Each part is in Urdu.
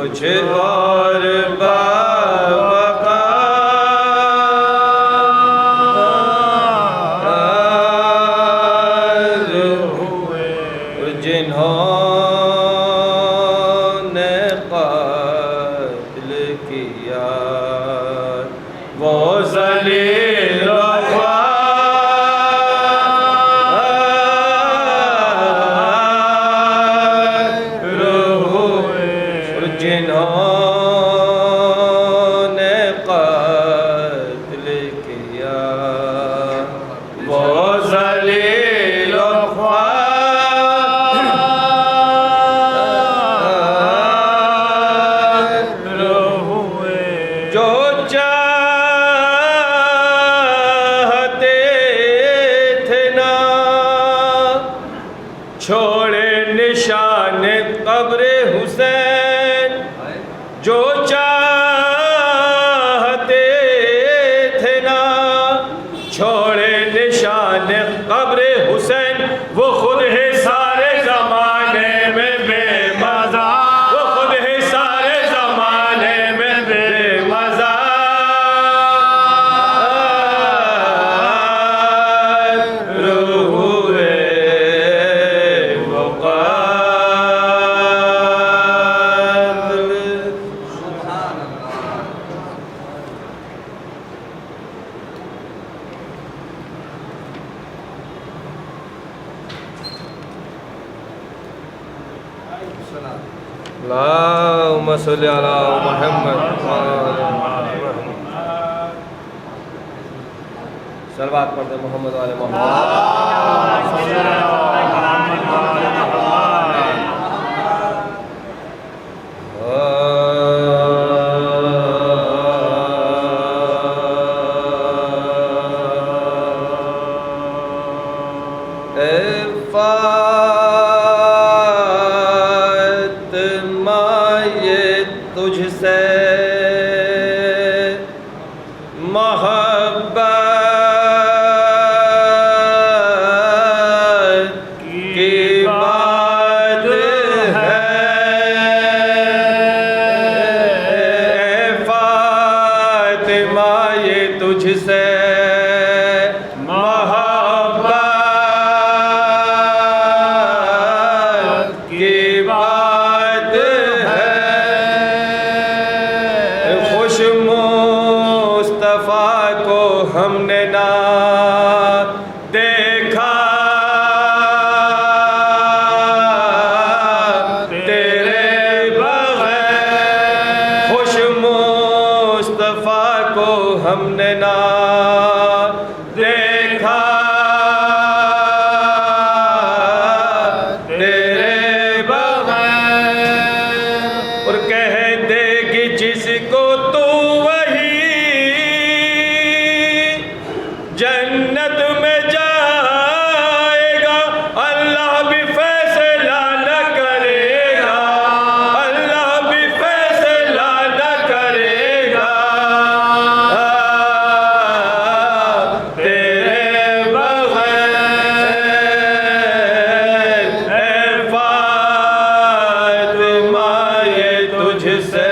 کچھ اور باوقار ہوئے جنہوں نے قتل کیا وہ ذلیل و جنہوں نے قتل کیا وہ ذلیل و خوار ہوئے جو چاہتے تھے نا چھوڑے نشان قبر حسین جو چاہتے تھے نا چھوڑے نشان قبر حسین وہ خود ہے سارے زمانے میں بے مزہ وہ خود ہے سارے زمانے میں بے مزہ ہوئے اللہم صلی علی محمد صلوات پڑھتے محمد علی محمد تجھ سے محبت کی بات ہے فاطمہ یہ تجھ سے محبت کی بات مصطفیٰ کو ہم نے نہ دیکھا تیرے بغیر خوش مصطفیٰ کو ہم نے نہ دیکھا تیرے بغیر اور کہہ دے گی جس کو تو جنت میں جائے گا اللہ بھی فیصلہ نہ کرے گا اللہ بھی فیصلہ نہ کرے گا تیرے بغیر اے فاطمہ یہ تجھ سے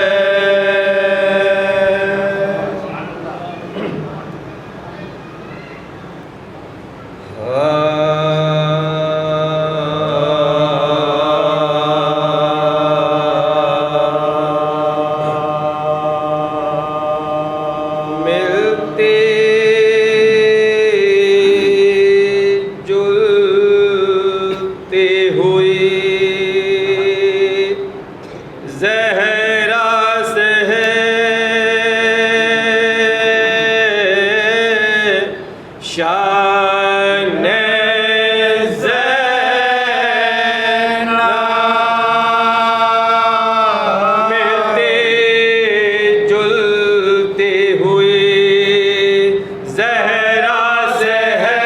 ملتی جلتی ہوئی زہرا سے شان ملتی جلتی ہوئی زہرا سے ہے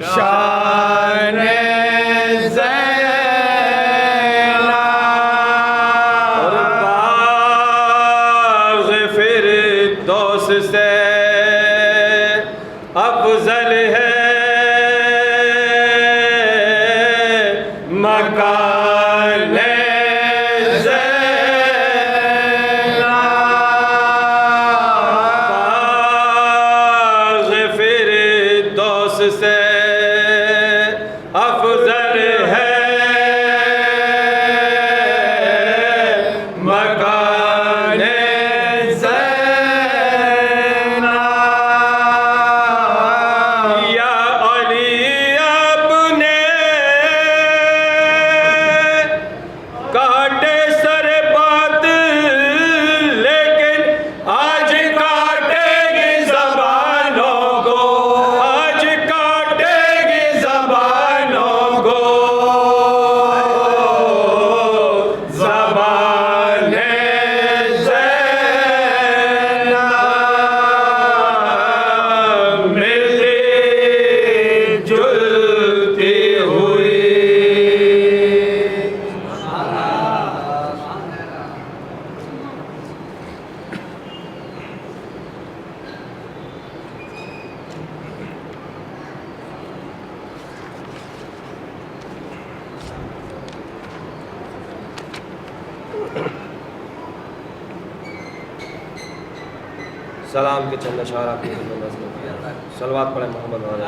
شان زینب مکان باغ فردوس سے افضل ہے مکان زینا یا علی اپنے کاٹے سر بات لیکن آج کاٹے گی زبانوں کو آج کاٹے گی زبانوں کو زبان زینا ملتی جلتی ہوئی سلام کے چند اشعار آپ کی خدمت میں نظم کیا صلوات پڑھیں محمد والے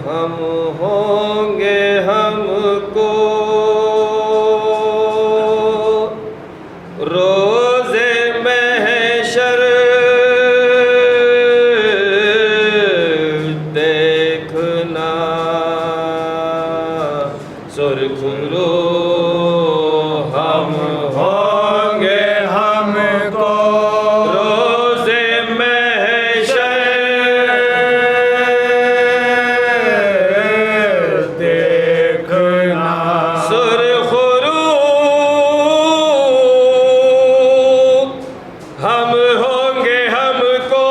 ہم ہوں گے ہم کو روز محشر دیکھنا سرخ رو ہم ہوں گے ہم کو روز محشر دیکھنا سرخ رو ہم ہوں گے ہم کو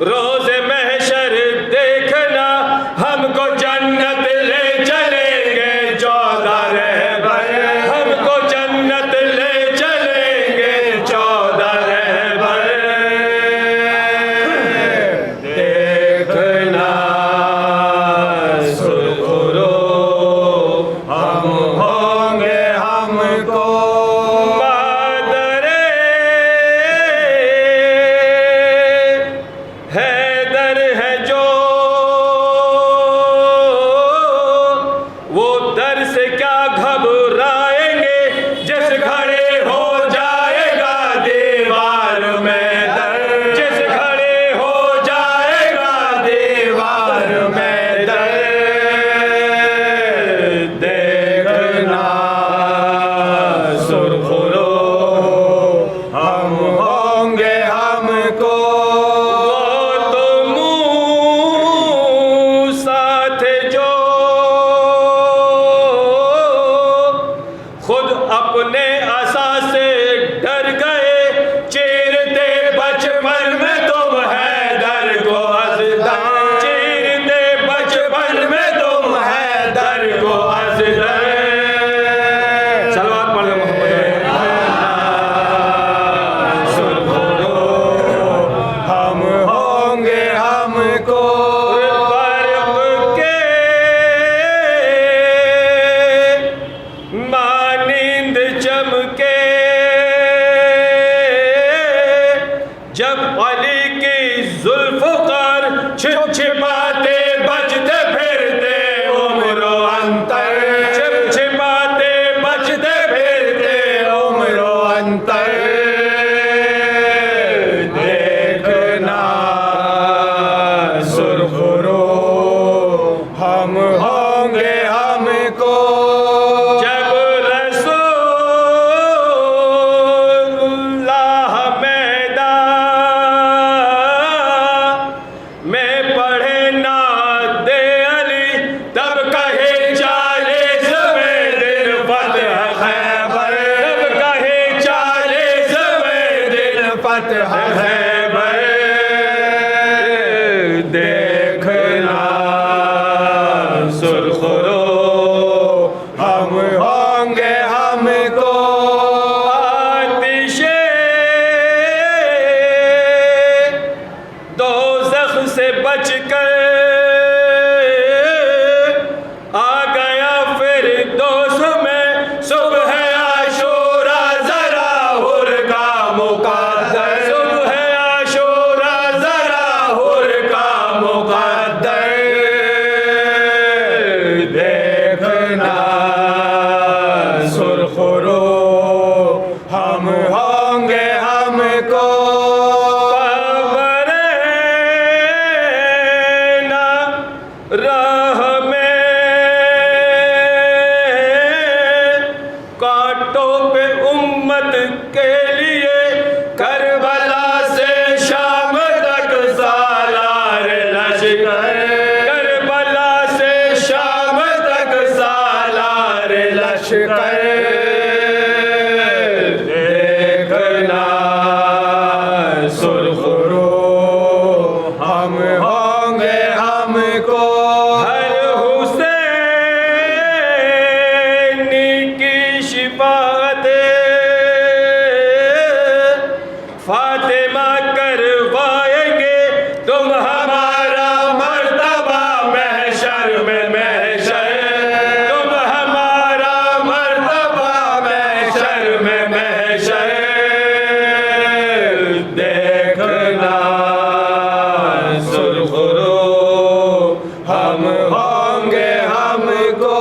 روز محشر دیکھنا ہم کو جنت لے چلیں گے 14 رہبر ہم کو جنت لے چلیں گے 14 رہبر دیکھنا سرخ رو ہم ہوں گے ہم کو مادر حیدر ہے جو وہ در سے کیا گھبرائیں گے جس کھڑے ہو جائے گا دیوار میں در جس کھڑے ہو جائے گا دیوار میں در دیکھنا سرخ رو ہم ہوں گے ہم کو وہ تو موسیٰ تھے جو خود اپنے عصا سے ڈر گئے چیرتے بچپن میں تم حیدر کو ازدر چیرتے بچپن میں تم حیدر کو ازدر صلوات پڑھ لیں محمد سرخ رو ہم ہوں گے ہم کو برق کے مانند چمکے جب علی کی ذوالفقار چھپ چھپاتے بجتے پھرتے عمر و انتر چھپ چھپاتے بجتے پھرتے عمر و انتر دیکھنا سرخ رو ہم ہوں گے ہم کو جب رسول ہم کو آتش دوزخ سے بچ کر آ گیا فردوس میں صبح عاشورا ذرا حر کا مقدر صبح عاشورا ذرا حر کا مقدر دیکھنا سرخ رو ہم ہوں گے ہم کو راہ میں کانٹوں پہ امت کے لیے کربلا سے شام تک سالار لشکر کربلا سے شام تک سالار لشکر دیکھنا سرخ رو ہم ہوں گے ہم کو ہر حسینی کی شفاعت فاطمہ کروائیں گے تم ہمارا مرتبہ محشر میں محشر تم ہمارا مرتبہ محشر میں محشر دیکھنا سرخ رو ہم ہوں گے ہم کو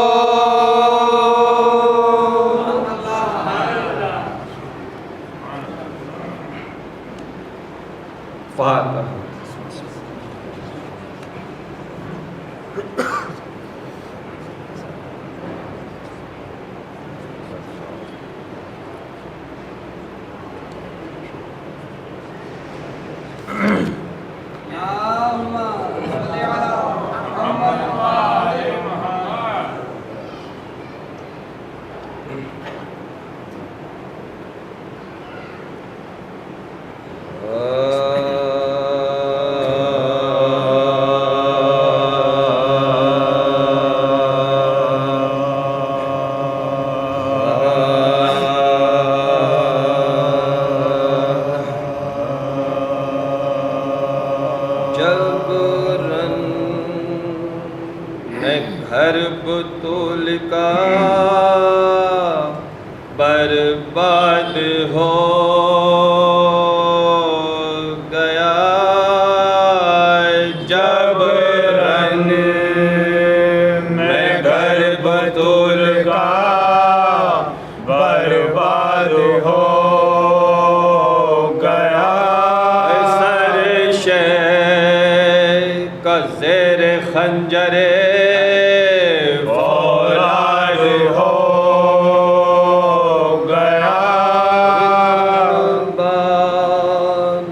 فاتح جبرن میں گھر بطول کا برباد ہو گیا جبرن میں گھر بطول کا برباد ہو گیا سر شے کا زیر خنجر فولاد ہو گیا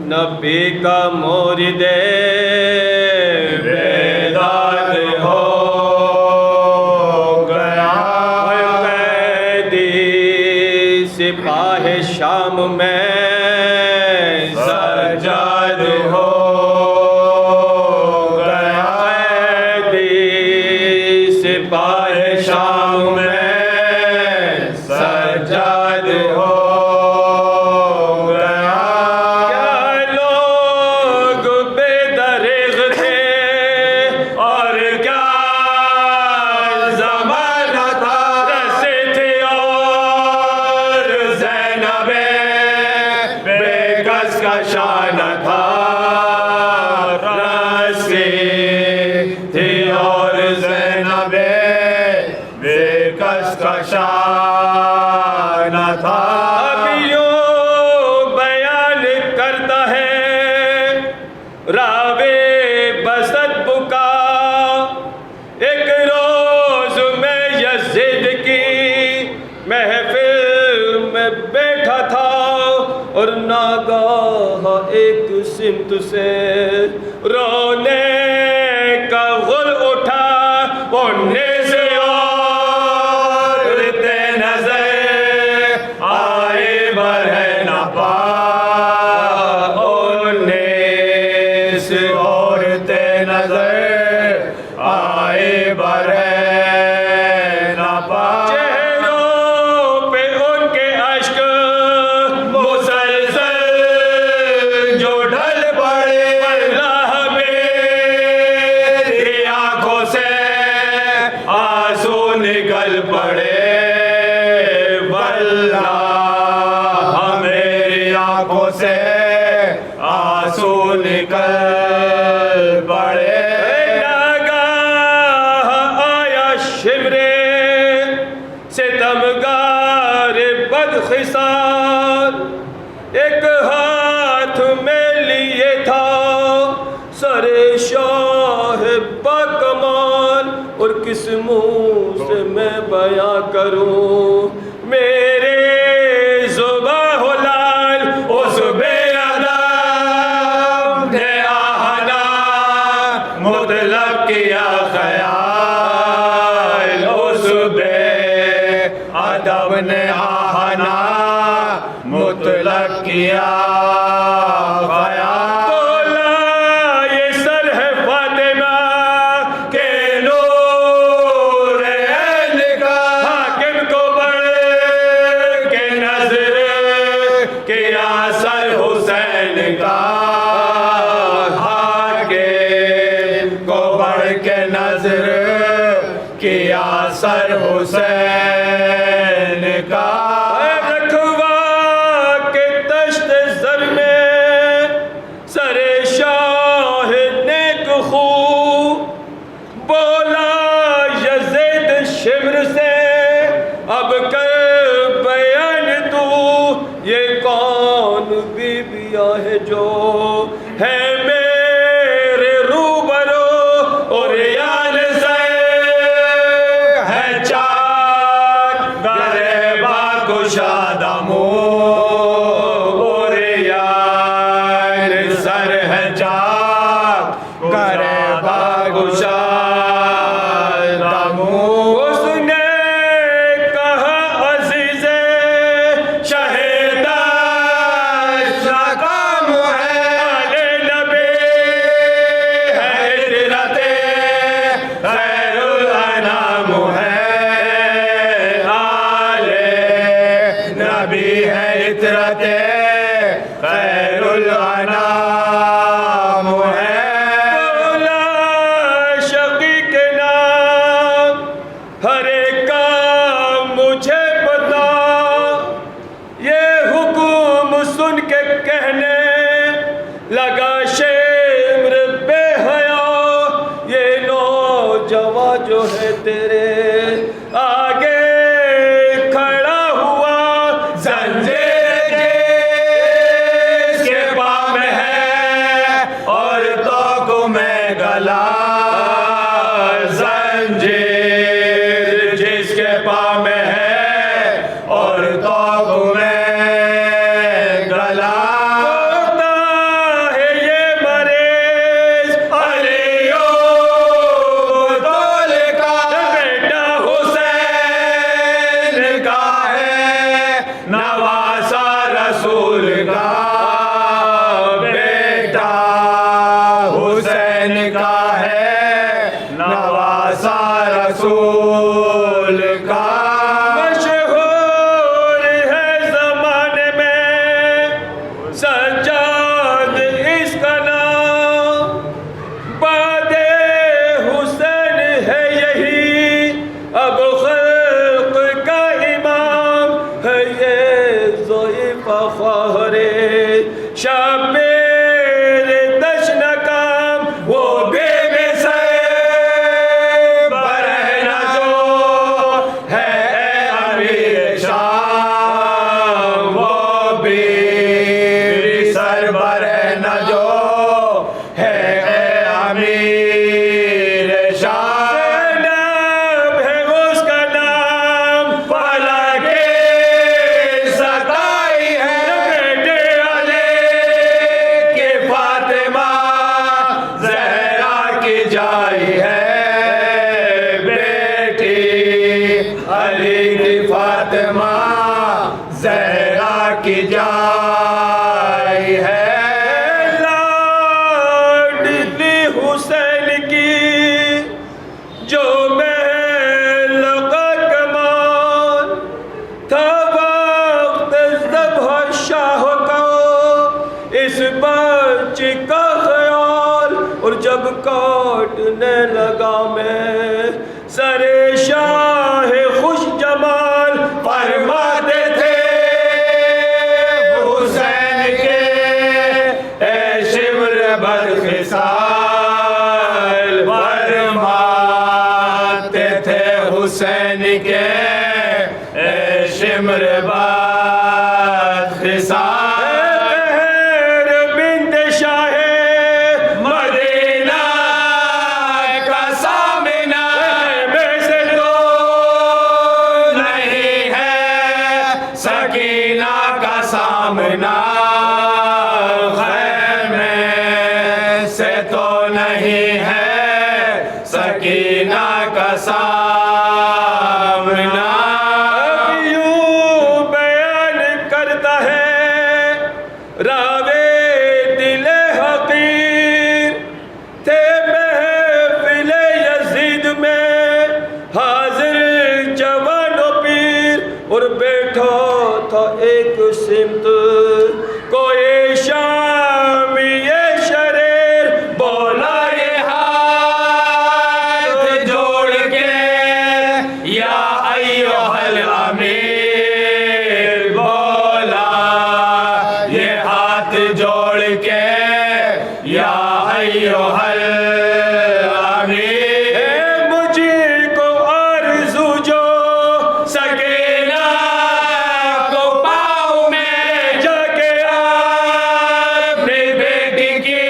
نبی کا مورد بیداد ہو گیا قیدی سپاہ شام میں سجاد ہو گیا قیدی سپاہ شام میں سجاد ہو گیا کیا لوگ بے دریغ تھے اور کیا زمانہ تھا رسے تھے اور زینب بے کس کا شان تھا رسے تھی اور زینب بے کس کا شان تھا اب یوں بیان کرتا ہے راوے بسط بکا ایک روز میں یزید کی محفل میں بیٹھا تھا اور ناگاہ ایک سمت سے رونے کا غل اٹھا اڑنے سے اڑتے نظر آئے برہن پا اڑنے سے اڑتے نظر آئے برہن پا چہروں پہ خصال، ایک ہاتھ میں لیے تھا سر شاہ باکمال، اور کس منہ سے میں بیاں کروں میرے زباں ہو لال، اس بے ادب نے آہنا مطلق کیا خیال، اس بے ادب نے آہنا مطلق کیا خیال، بولا یہ سر ہے فاطمہ کے نور عین کا، حاکم کو بڑھ کے نظر کیا سر حسین کا، حاکم کو بڑھ کے نظر کیا سر حسین کا، رکھوا کے تشت زر میں سر شاہ نیک خو، بولا یزید شمر سے اب کر بیان تو، یہ کون بی بیا ہے جو ہے میرے روبرو، اور یان سے ہے چار گریبا کشادہ منہ، اور یان سر ہے چار گریبا کشادہ منہ، اس نے کہا عزیز شہیدہ کام ہے آل نبی ہے عطرت خیر الانام ہے، آل نبی ہے عطرت خیر الانام ہے، بولا شقی کے نام ہر ایک کا مجھے پتا، یہ حکم سن کے کہنے لگا شمر بے حیا، یہ نوجوان جو ہے تیرے آگے کھڑا ہوا، زنجیر جس کے پاؤں میں ہے اور تو میں گلا، زنجیر جس کے پاؤں میں ہے اور تو میں گلا، ہوتا ہے یہ مریض علیو دول کا بیٹا حسین کا ہے نواسا رسول کا، بیٹا حسین کا ہے نواسا رسول کا، مشہور ہے زمانے میں سجاد اس کا نام، بعد حسین ہے یہی اب خلق کا امام، ہے یہ ضعیف خواہر شبیر دشن کام، وہ بے برہنہ جو ہے امیر شام، وہ بیر سر برہنہ جو ہے امیر شام، زینب ہے اس کا نام، فلک ستائی ہے بیٹے علی کہ فاطمہ زہرا کی جائی ہے، بیٹی علی کی فاطمہ زہرا کی جائی ہے، لاڈلی حسین کی جو محل کا کمال تھا، وقت ذبح شاہ کا اس بچے کا خیال، اور جب کاٹنے لگا میں سر شاہ خوش جمال، فرماتے تھے حسین کے اے شمر بدخصال، فرماتے تھے حسین کے اے شمر بدخصال، سکینہ کا سامنا خیمے سے تو نہیں ہے سکینہ کا سامنا یوں بیان کرتا ہے راوے دل حقیر تھے محفل یزید میں حاضر جوان و پیر اور بیٹھا تھا ایک سمت کوئی شامی یہ شریر بولا یہ ہاتھ جوڑ کے یا ایوہ الامیر بولا یہ ہاتھ جوڑ کے یا ایوہ الامیر مجھے کو آرزو جو سکینہ کو پاؤں میں جگہ اپنی بیٹی کی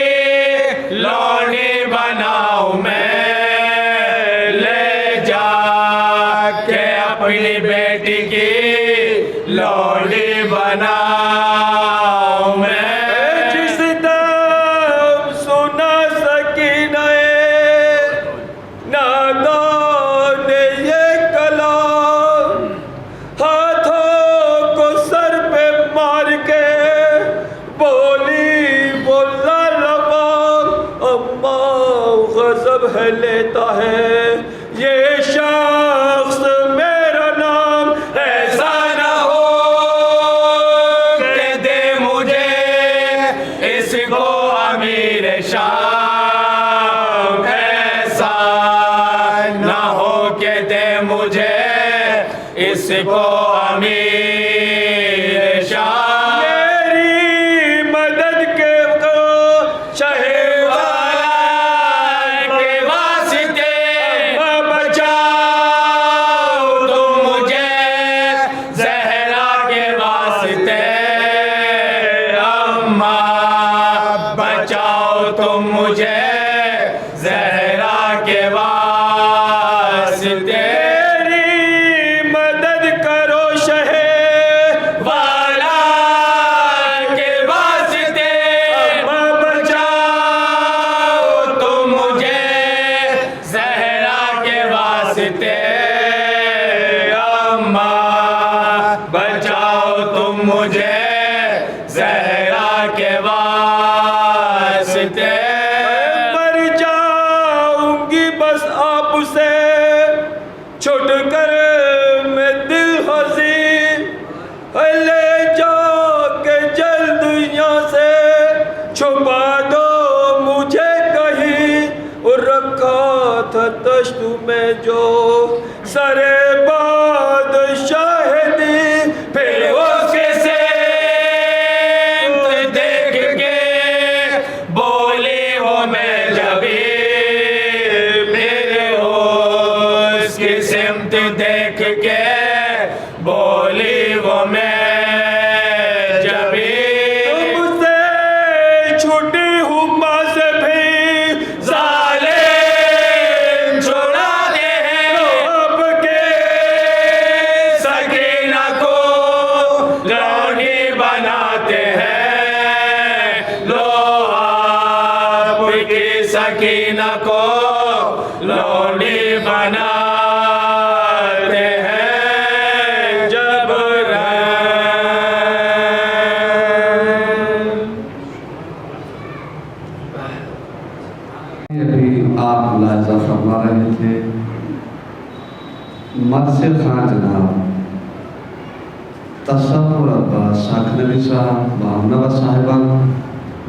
لونی بناؤں میں لے جا کے اپنی بیٹی کی لونی بناؤں میں جس دم سنا سکینہ نادان یہ کلام ہاتھوں کو سر پہ مار کے بولی بولا لبان اما غضب ہے لیتا ہے یہ شخص میرا نام ایسا نہ ہو کہ دے مجھے اس کو امیر شام ایسا نہ ہو کہ دے مجھے اس کو امیر شام میری مدد کے شہ والا کے واسطے بچاؤ تم مجھے زہرا کے واسطے اماں بچاؤ تم مجھے زہرا کے واسطے میری مدد کرو شہ والا کے واسطے اماں بچاؤ تم مجھے زہرا کے واسطے اماں بچاؤ تم مجھے زہرا کے واسطے مر جاؤں گی بس آپ سے چھوٹ کر میں دل حزین لے جا کے جلد یہاں سے چھپا دو مجھے کہیں اور رکھا تھا دشت میں جو سر بادشاہ دی پھر اس کے سمت دیکھ کے بولی ہو میں جبھی پھر اس کی سمت دیکھ کے بولی وہ میں جبھی تم سے چھوٹی ہوں ماں سے بھی ظالم چھوڑا دے اب کے سکینہ کو لونی بناتے ہیں لو آپ کی سکینہ کو لونی بناتے ہیں جب ابھی آپ ملاحظہ فرما رہے تھے مرثد خان جناب تصور عباس ساکھ نبی صاحب بامنوہ صاحبان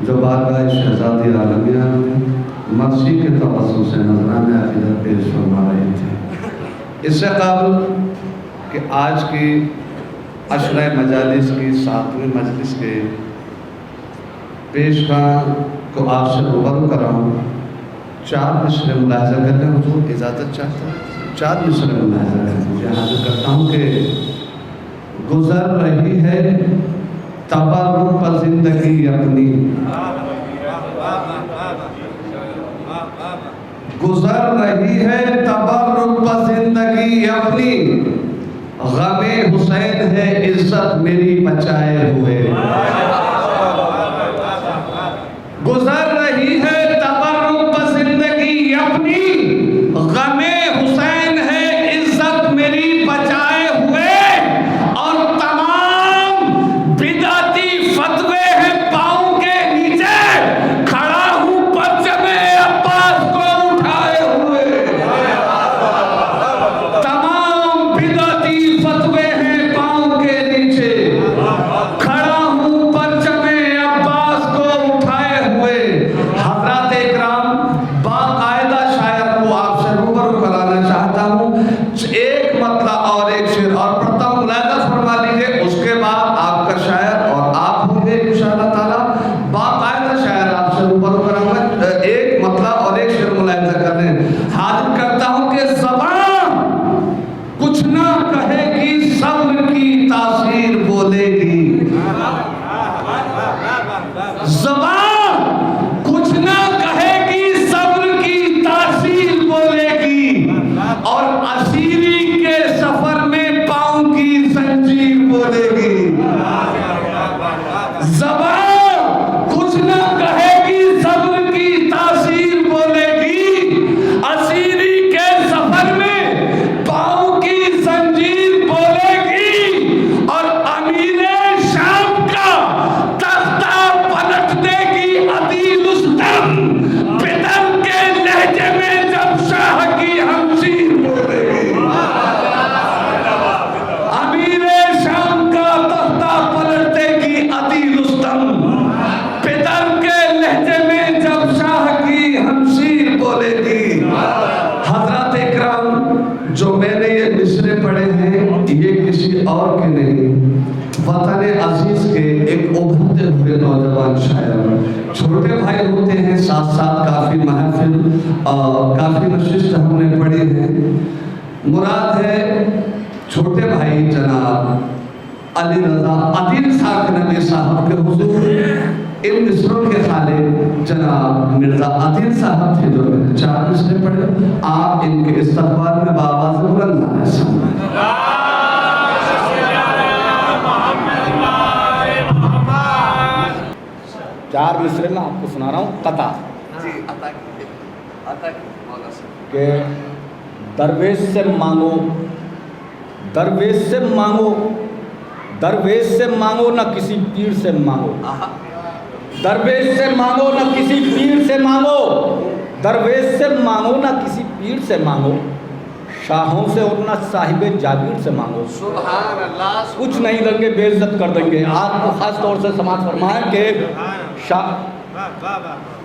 جو بارگاہ شہزادی عالمیہ میں مرثی کے توسط سے نذرانہ عقیدت پیش فرما رہے تھے اس سے قبل کہ آج کی عشرہ مجالس کی 7ویں مجلس کے پیش خان کو آپ سے روبرو کراؤں 4 مصرے ملاحظہ کرنے حضور اجازت چاہتا ہے 4 مصرے ملاحظہ کرنے مجھے حاضر کرتا ہوں کہ گزر رہی ہے تبرک پر زندگی اپنی گزر رہی ہے تبرک پر زندگی اپنی غم حسین ہے عزت میری بچائے ہوئے، گزر رہی ہے تبرک زندگی اپنی، غم حسین ہے عزت میری بچائے ہوئے، اور تمام بدعتی فتوے ہیں پاؤں کے نیچے، کھڑا ہوں پرچم عباس کو اٹھائے ہوئے، تمام بدعتی فتوے ہیں پاؤں کے نیچے، کھڑا ہوں پرچم عباس کو اٹھائے ہوئے۔ حضرات اکرام، باقاعدہ شاعر کو آپ سے روبرو کرانا چاہتا ہوں، ایک مطلع اور ایک شعر اور پڑھتا ہوں، ملاحظہ فرما لیجیے، اس کے بعد آپ کا شاعر اور آپ ہوں گے انشاءاللہ تعالی۔ باقاعدہ شاعر آپ سے روبرو کراؤں گا، ایک مطلع اور ایک شعر ملاحظہ کر لیں۔ حاضر کرتا ہوں کہ زبان کچھ نہ کہے گی، صبر کی تاثیر بولے گی، زبان کچھ نہ کہے گی، صبر کی تاثیر بولے گی، اور اسیری کے سفر میں پاؤں کی زنجیر بولے گی۔ زبان کچھ نہ کہے گی، صبر کی تاثیر بولے گی، اسیری کے سفر میں پاؤں کی زنجیر بولے گی، اور امیر شام کا تختہ پلٹ دے گی عدیل رستم، پدر کے لہجے میں جب شاہ کی ہمشیر بولے گی۔ امیر شام کا تختہ پلٹ دے گی عدیل رستم، پدر کے لہجے میں جب شاہ کی ہمشیر بولے گی۔ حضرات اکرام، جو میں نے یہ مصرے پڑھے ہیں یہ کسی اور کے نہیں، وطن عزیز کے ایک ابھرتے ہوئے نوجوان شاعر، چھوٹے بھائی ہوتے ہیں، ساتھ ساتھ کافی محفل اور کافی نشست ہم نے پڑھی ہے۔ مراد ہے چھوٹے بھائی جناب علی رضا عدیل ساکنبی صاحب کے حضور ان مصروں کے خالق جناب مرزا عدیل صاحب تھے، جو میں نے 4 مصرے پڑھے، آپ ان کے استقبال میں بآواز بلند نعرہ سلام۔ 4 مصرے میں آپ کو سنا رہا ہوں قطع، کہ درویش سے مانگو، درویش سے مانگو، درویش سے مانگو نہ کسی پیر سے مانگو، درویش سے مانگو نہ کسی پیر سے مانگو، درویش سے مانگو نہ کسی پیر سے مانگو، شاہوں سے اور نہ صاحب جاگیر سے مانگو۔ سبحان اللہ، کچھ نہیں دیں گے، بے عزت کر دیں گے۔ آپ کو خاص طور سے سماعت فرمائیں کہ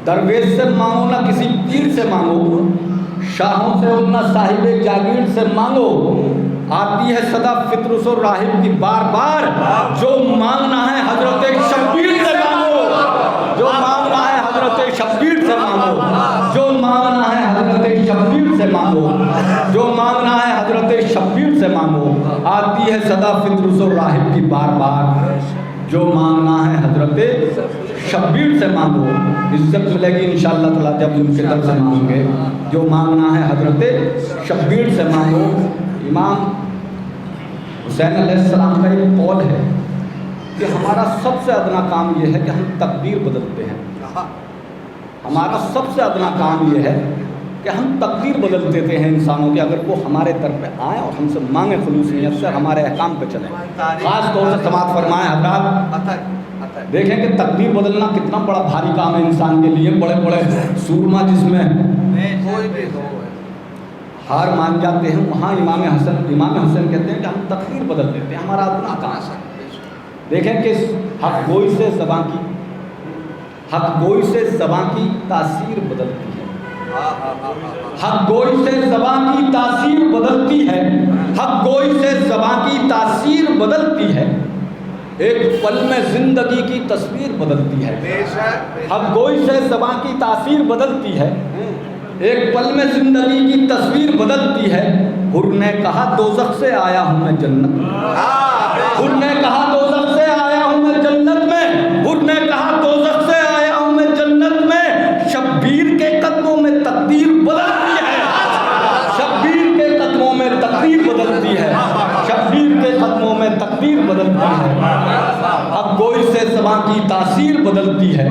درویش سے مانگو نہ کسی پیر سے مانگو، شاہوں سے اور نہ صاحب جاگیر سے مانگو، آتی ہے صدا فطرس و راہب کی بار بار، جو مانگنا ہے حضرت شبیر سے مانگو، جو مانگنا ہے حضرت شبیر سے مانگو، جو مانگنا ہے حضرت شبیر سے مانگو، جو مانگنا ہے حضرت شبیر سے مانگو، آتی ہے صدا فطرس و راہب کی بار بار، جو مانگنا ہے حضرت شبیر سے مانگو، عزت ملے گی انشاءاللہ تعالیٰ جب ان کے در سے مانگو گے، جو مانگنا ہے حضرت شبیر سے مانگو۔ امام حسین علیہ السلام کا ایک قول ہے کہ ہمارا سب سے ادنا کام یہ ہے کہ ہم تقدیر بدلتے ہیں، ہمارا سب سے ادنا کام یہ ہے کہ ہم تقدیر بدل دیتے ہیں انسانوں کے، اگر وہ ہمارے در پہ آئیں اور ہم سے مانگیں خلوص نیت سے، ہمارے احکام پہ چلیں۔ خاص طور سے سماعت فرمائیں حضرات، دیکھیں کہ تقدیر بدلنا کتنا بڑا بھاری کام ہے انسان کے لیے۔ بڑے بڑے سورما جس میں کوئی بھی ہو ہار مان جاتے ہیں، وہاں امام حسین کہتے ہیں کہ ہم تقدیر بدل دیتے ہیں، ہمارا ادنا کام ہے۔ دیکھیں کہ حق گوئی سے زبان کی، حق گوئی سے زبان کی تاثیر بدلتی ہے، حق گوئی سے زبان کی تاثیر بدلتی ہے، حق گوئی سے زبان کی تاثیر بدلتی ہے، ایک پل میں زندگی کی تصویر بدلتی ہے، حق گوئی سے زبان کی تاثیر بدلتی ہے، ایک پل میں زندگی کی تصویر بدلتی ہے۔ حر نے کہا دوزخ سے آیا ہوں میں جنت میں، حر نے کہا دوزخ سے آیا ہوں میں جنت میں، حر نے کہا دوزخ سے آیا ہوں میں جنت میں، شبیر کے قدموں میں تقدیر بدلتی ہے، شبیر کے قدموں میں تقدیر بدلتی ہے، شبیر اب گوئی سے زبان کی تاثیر بدلتی ہے،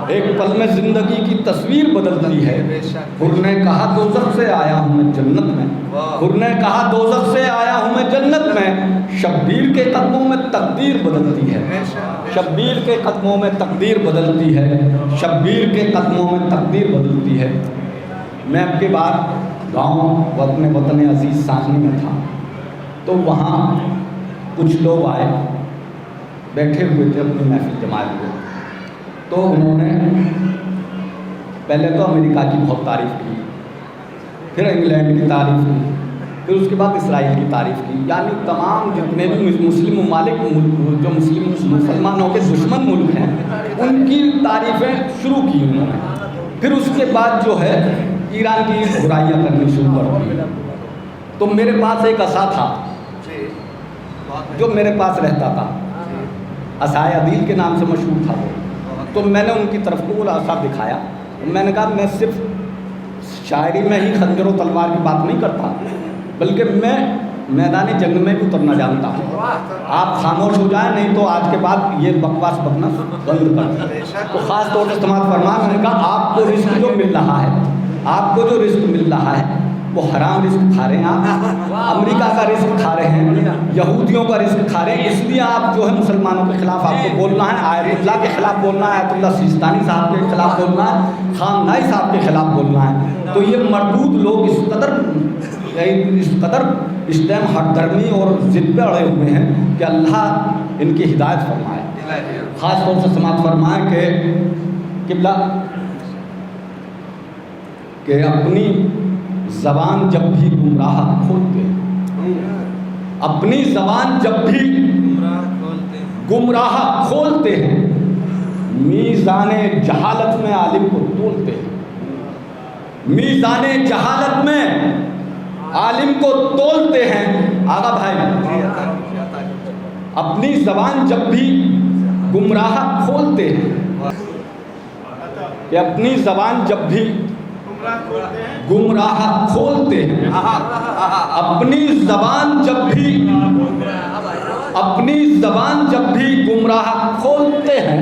ایک پل میں زندگی کی تصویر بدلتی ہے۔ حر نے کہا دوزخ سے آیا ہوں میں جنت میں، حر نے کہا دوزخ سے آیا ہوں میں جنت میں، شبیر کے قدموں میں تقدیر بدلتی ہے، شبیر کے قدموں میں تقدیر بدلتی ہے، شبیر کے قدموں میں تقدیر بدلتی ہے۔ میں اب کے بعد گاؤں و اپنے وطن عزیز سانچنی میں تھا، تو وہاں کچھ لوگ آئے، بیٹھے ہوئے تھے اپنی محفل جمائے ہوئے، تو انہوں نے پہلے تو امریکہ کی بہت تعریف کی، پھر انگلینڈ کی تعریف کی، پھر اس کے بعد اسرائیل کی تعریف کی، یعنی تمام جتنے بھی مسلم ممالک جو مسلمانوں کے دشمن ملک ہیں ان کی تعریفیں شروع کی انہوں نے۔ پھر اس کے بعد جو ہے ایران کی برائیاں کرنی شروع کر دی۔ تو میرے پاس ایک عصا تھا جو میرے پاس رہتا تھا، عصائے عدیل کے نام سے مشہور تھا وہ، تو میں نے ان کی طرف کو وہ عصا دکھایا، میں نے کہا میں صرف شاعری میں ہی خنجر و تلوار کی بات نہیں کرتا، بلکہ میں میدانی جنگ میں بھی اترنا جانتا ہوں، آپ خاموش ہو جائیں نہیں تو آج کے بعد یہ بکواس بکنا بند کر دیں۔ تو خاص طور سے سماعت فرمایا، میں نے کہا آپ کو رزق جو مل رہا ہے، آپ کو جو رزق مل رہا ہے وہ حرام رزق کھا رہے ہیں، آپ امریکہ کا رزق کھا رہے ہیں، یہودیوں کا رزق کھا رہے ہیں، اس لیے آپ جو ہے مسلمانوں کے خلاف آپ کو بولنا ہے، آیت اللہ کے خلاف بولنا ہے، آیت اللہ سیستانی صاحب کے خلاف بولنا ہے، خامنائی صاحب کے خلاف بولنا ہے۔ تو یہ مردود لوگ اس قدر اس ٹائم ہر دھرمی اور ضد پہ اڑے ہوئے ہیں کہ اللہ ان کی ہدایت فرمائے۔ خاص طور سے سماعت فرمائے کہ قبلہ کہ اپنی زبان جب بھی گمراہ کھولتے، اپنی زبان جب بھی گمراہ کھولتے ہیں، میزان جہالت میں عالم کو تولتے ہیں، میزان جہالت میں عالم کو تولتے ہیں۔ آغا بھائی، اپنی زبان جب بھی گمراہ کھولتے ہیں، کہ اپنی زبان جب بھی گمراہ کھولتے ہیں، اپنی زبان جب بھی گمراہ کھولتے ہیں،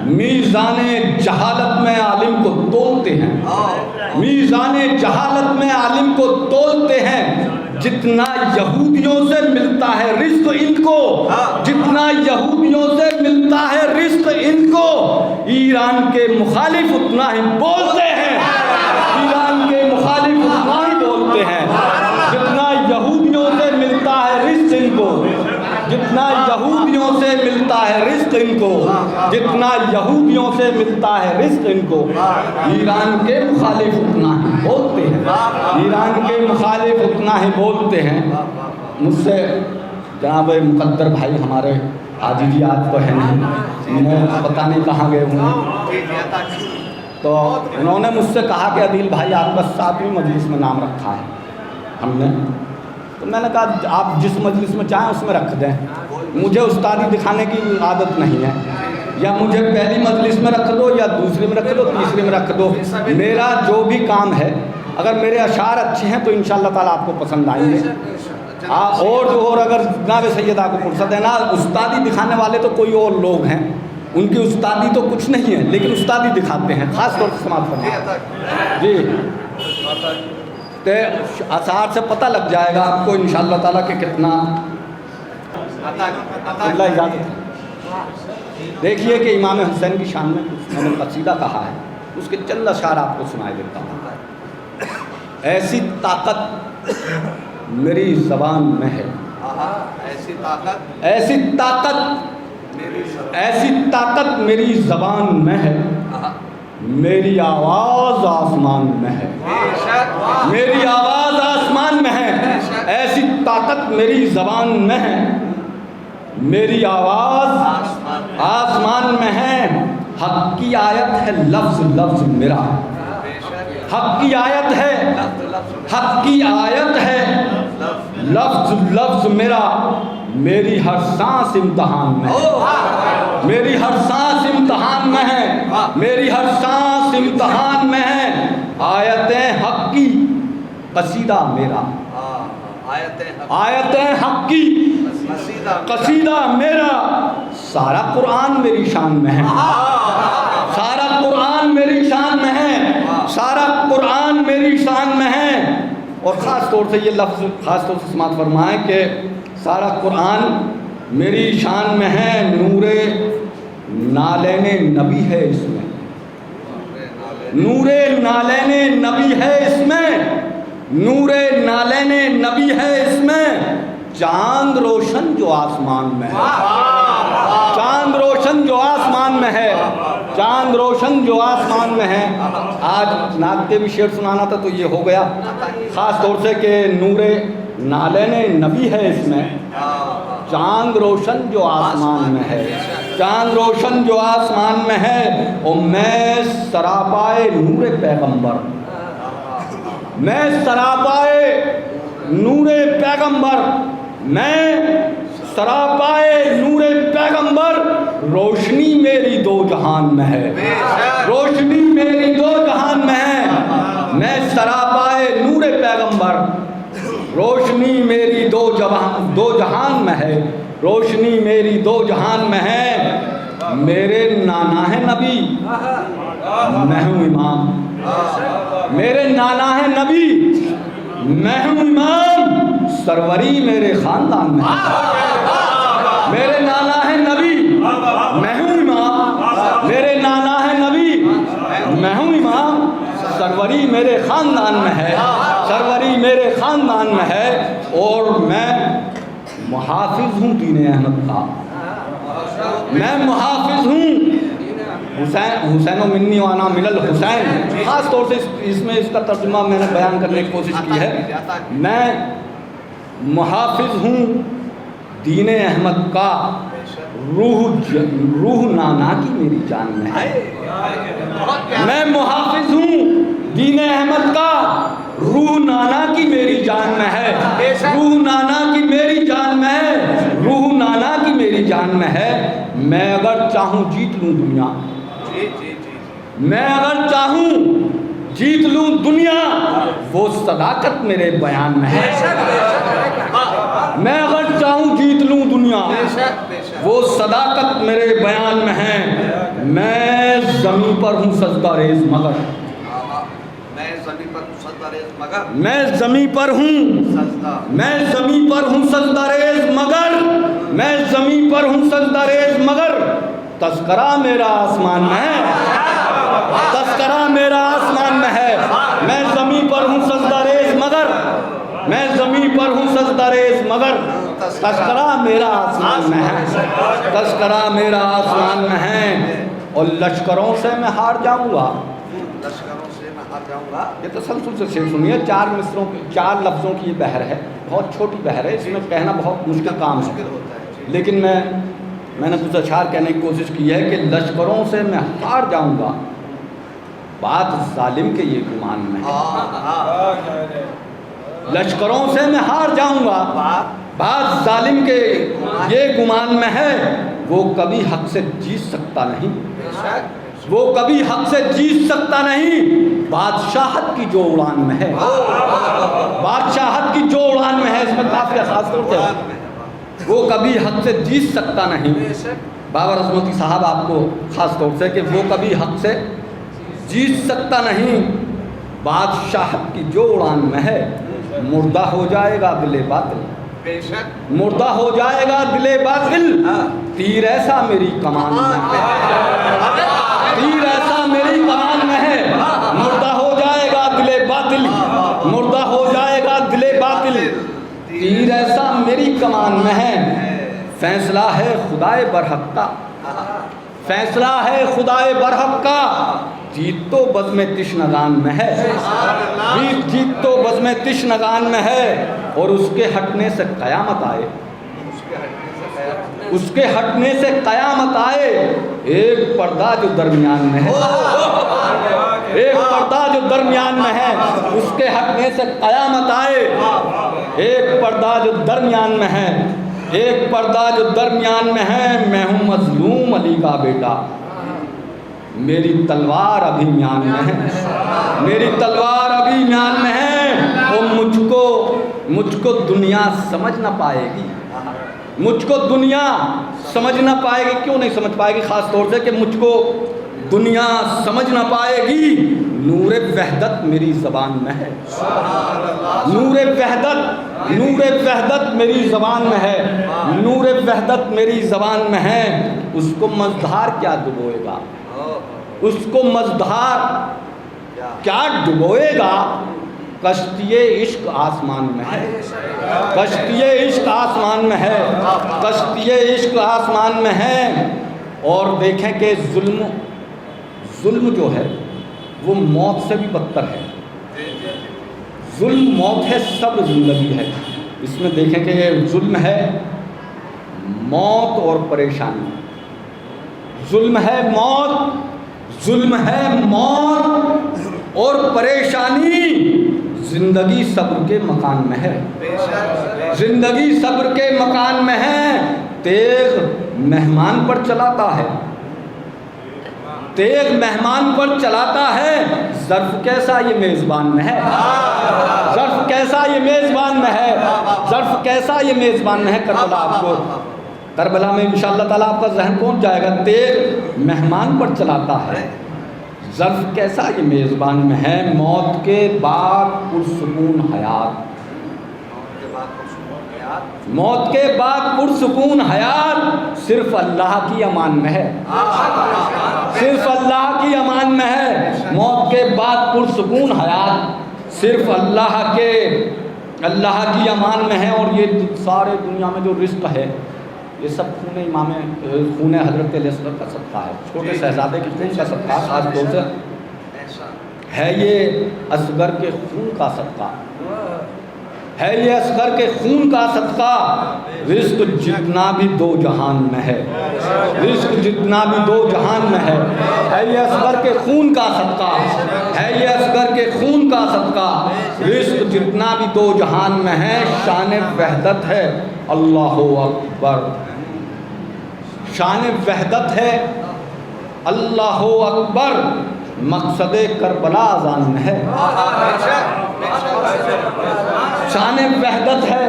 میزان جہالت میں عالم کو تولتے ہیں، میزان جہالت میں عالم کو تولتے ہیں۔ جتنا یہودیوں سے ملتا ہے رزق ان کو، جتنا یہودیوں سے ملتا ہے رزق ان کو، ایران کے مخالف اتنا ہی بولتے ہیں، ایران کے مخالف اتنا ہی بولتے ہیں۔ جتنا یہودیوں سے ملتا ہے رزق ان کو، جتنا یہودیوں سے ملتا ہے رزق ان کو، جتنا یہودیوں سے ملتا ہے رزق ان کو، ایران کے مخالف اتنا ہی بولتے ہیں، ایران کے مخالف اتنا ہی بولتے ہیں۔ مجھ سے جناب مقدر بھائی ہمارے حاجی جی آج تو ہے نہیں، میں پتہ نہیں کہاں گئے ہوں، تو انہوں نے مجھ سے کہا کہ عدیل بھائی آپ کا 7ویں مجلس میں نام رکھا ہے ہم نے، تو میں نے کہا آپ جس مجلس میں چاہیں اس میں رکھ دیں، مجھے استادی دکھانے کی عادت نہیں ہے، یا مجھے پہلی مجلس میں رکھ دو یا دوسری میں رکھ دو، تیسری میں رکھ دو، میرا جو بھی کام ہے اگر میرے اشعار اچھے ہیں تو انشاءاللہ تعالیٰ آپ کو پسند آئیں گے، اور اگر جناب سیدہ کو فرصت ہے نا، استادی دکھانے والے تو کوئی اور لوگ ہیں، ان کی استادی تو کچھ نہیں ہے لیکن استادی دکھاتے ہیں، خاص طور سے سماعت فرمائیں جی، اشعار سے پتہ لگ جائے گا آپ کو انشاءاللہ تعالیٰ کہ کتنا اللہ اجازت۔ دیکھیے کہ امام حسین کی شان میں کچھ میں نے قصیدہ کہا ہے، اس کے چند اشعار آپ کو سنائے دیتا ہوں۔ ایسی طاقت میری زبان میں ہے، ایسی طاقت میری زبان میں ہے، میری آواز آسمان میں ہے، میری آواز آسمان میں ہے، ایسی طاقت میری زبان میں ہے، میری آواز آسمان میں ہے، حق کی آیت ہے لفظ لفظ میرا، حق کی آیت ہے، حق کی آیت ہے لفظ لفظ میرا، میری ہر سانس امتحان میں ہے، میری ہر سانس امتحان میں ہے، میری ہر سانس امتحان میں ہے، آیتیں حق کی قصیدہ میرا، آیتیں حق کی قصیدہ میرا سارا قرآن میری شان میں ہے، سارا قرآن میری شان میں ہے، سارا قرآن میری شان میں ہے۔ اور خاص طور سے یہ لفظ خاص طور سے سماعت فرمائیں کہ سارا قرآن میری شان میں ہے، نور نالین نبی ہے اس میں، نور نالین نبی ہے اس میں، نور نالین نبی ہے اس میں، چاند روشن جو آسمان میں ہے، چاند روشن جو آسمان میں ہے، چاند روشن جو آسمان میں ہے۔ آج نعت کے بھی شعر سنانا تھا تو یہ ہو گیا، خاص طور سے کہ نور نالین نبی ہے اس میں، چاند روشن جو آسمان میں ہے، چاند روشن جو آسمان میں ہے، اور میں سراپائے نور پیغمبر، میں سراپائے نور پیغمبر، میں سراپائے نور پیغمبر، روشنی میری دو جہان میں ہے، روشنی میری دو جہان میں ہے، میں سراپائے نور پیغمبر، روشنی میری دو جہان میں ہے، روشنی میری دو جہان میں ہے۔ میرے نانا ہے نبی، میں ہوں امام، میرے نانا ہے نبی، میں ہوں امام، سروری میرے خاندان میں ہے۔ میرے نانا ہے نبی، میں ہوں امام، میرے نانا ہے نبی، میں ہوں امام، سروری میرے خاندان میں ہے، سروری میرے خاندان میں ہے، اور میں محافظ ہوں دین احمد کا، میں محافظ ہوں حسین و منی وانا من الحسین۔ خاص طور سے اس میں اس کا ترجمہ میں نے بیان کرنے کی کوشش کی ہے، میں محافظ ہوں دین احمد کا، روح نانا کی میری جان میں ہے، میں محافظ ہوں دین احمد کا، روح نانا کی میری جان میں ہے، روح نانا کی میری جان میں ہے، روح نانا کی میری جان میں ہے۔ میں اگر چاہوں جیت لوں دنیا، میں اگر چاہوں جیت لوں دنیا، وہ صداقت میرے بیان میں ہے، میں اگر چاہوں جیت لوں دنیا، وہ صداقت میرے بیان میں ہے۔ میں زمین پر ہوں سجدہ ریز مگر، میں زمین پر ہوں، میں زمین پر ہوں سجدہ ریز مگر، میں زمین پر ہوں سجدہ ریز مگر، تذکرہ میرا آسمان میں ہے، تذکرہ میرا آسمان میں ہے۔ میں زمین پر ہوں سجدہ ریز مگر، میں زمین پر ہوں سجدہ ریز مگر، تذکرہ میرا آسمان میں ہے، تذکرہ میرا آسمان میں ہے۔ اور لشکروں سے میں ہار جاؤں گا، یہ تسلسل سے شعر سنیے، چار مصروں کی، چار لفظوں کی یہ بحر ہے، بہت چھوٹی بحر ہے، اس میں کہنا بہت مشکل کام ہے، لیکن میں نے کچھ اشعار کہنے کی کوشش کی ہے کہ لشکروں سے میں ہار جاؤں گا، بات ظالم کے یہ گمان میں ہے، لشکروں سے میں ہار جاؤں گا، بات ظالم کے یہ گمان میں ہے، وہ کبھی حق سے جیت سکتا نہیں، وہ کبھی حق سے جیت سکتا نہیں، بادشاہت کی جو اڑان میں ہے، بادشاہت کی جو اڑان میں ہے، اس میں کافی خاص طور سے وہ کبھی حق سے جیت سکتا نہیں۔ بابر عظمتی صاحب آپ کو خاص طور سے کہ وہ کبھی حق سے جیت سکتا نہیں، بادشاہت کی جو اڑان میں ہے، مردہ ہو جائے گا دل باطل، مردہ ہو جائے گا دل باطل، تیر ایسا میری کمان میں ہے، تیر ایسا میری کمان میں ہے، مردہ ہو جائے گا دل باطل، مردہ ہو جائے گا دل باطل، تیر ایسا میری کمان میں ہے۔ فیصلہ ہے خدائے برحق کا، فیصلہ ہے خدائے برحق کا، جیت تو بزم تشنگان میں ہے، جیت تو بزم تشنگان میں ہے، اور اس کے ہٹنے سے قیامت آئے، اس کے ہٹنے سے قیامت آئے، ایک پردہ جو درمیان میں ہے، ایک پردہ جو درمیان میں ہے، اس کے ہٹنے سے قیامت آئے، ایک پردہ جو درمیان میں ہے، ایک پردہ جو درمیان میں ہے۔ میں ہوں مظلوم علی کا بیٹا، میری تلوار ابھی میان میں ہے، میری تلوار ابھی میان میں ہے، اور مجھ کو دنیا سمجھ نہ پائے گی، مجھ کو دنیا سمجھ نہ پائے گی. کیوں نہیں سمجھ پائے گی؟ خاص طور سے کہ مجھ کو دنیا سمجھ نہ پائے گی. نور وحدت میری زبان میں ہے. نور وحدت میری زبان میں ہے. نور وحدت میری زبان میں ہے. اس کو مزدھار کیا ڈبوئے گا؟ اس کو مزدھار کیا ڈبوئے گا؟ کشتی عشق آسمان میں ہے. کشتی عشق آسمان میں ہے. کشتی عشق آسمان میں ہے. اور دیکھیں کہ ظلم جو ہے وہ موت سے بھی بدتر ہے. ظلم موت ہے، سب زندگی ہے. اس میں دیکھیں کہ یہ ظلم ہے موت اور پریشانی. ظلم ہے موت، ظلم ہے موت اور پریشانی. زندگی صبر کے مکان میں ہے. زندگی صبر کے مکان میں ہے. تیغ مہمان پر چلاتا ہے، تیغ مہمان پر چلاتا ہے. ظرف کیسا یہ میزبان میں ہے. ظرف کیسا یہ میزبان میں ہے. ظرف کیسا یہ میزبان میں ہے. کربلا آپ کو، کربلا میں انشاءاللہ تعالیٰ آپ کا ذہن پہنچ جائے گا. تیغ مہمان پر چلاتا ہے. ظرف کیسا یہ میزبان میں ہے. موت کے بعد پرسکون حیات. موت کے بعد پرسکون حیات صرف اللہ کی امان میں ہے. صرف اللہ کی امان میں ہے. موت کے بعد پرسکون حیات صرف اللہ کی امان میں ہے. اور یہ سارے دنیا میں جو رزق ہے یہ سب خون حضرت علیہ السلام کا صدقہ ہے. چھوٹے شہزادے کے خون کا صدقہ خاص طور سے ہے. یہ اصغر کے خون کا صدقہ ہے. یہ اصغر کے خون کا صدقہ. رزق جتنا بھی دو جہان میں ہے، رزق جتنا بھی دو جہان میں ہے یہ اصغر کے خون کا صدقہ. ہے یہ اصغر کے خون کا صدقہ. رزق جتنا بھی دو جہان میں ہے. شان وحدت ہے اللہ اکبر. شان وحدت ہے اللہ اکبر. مقصد کربلا اذان میں ہے. شان وحدت ہے،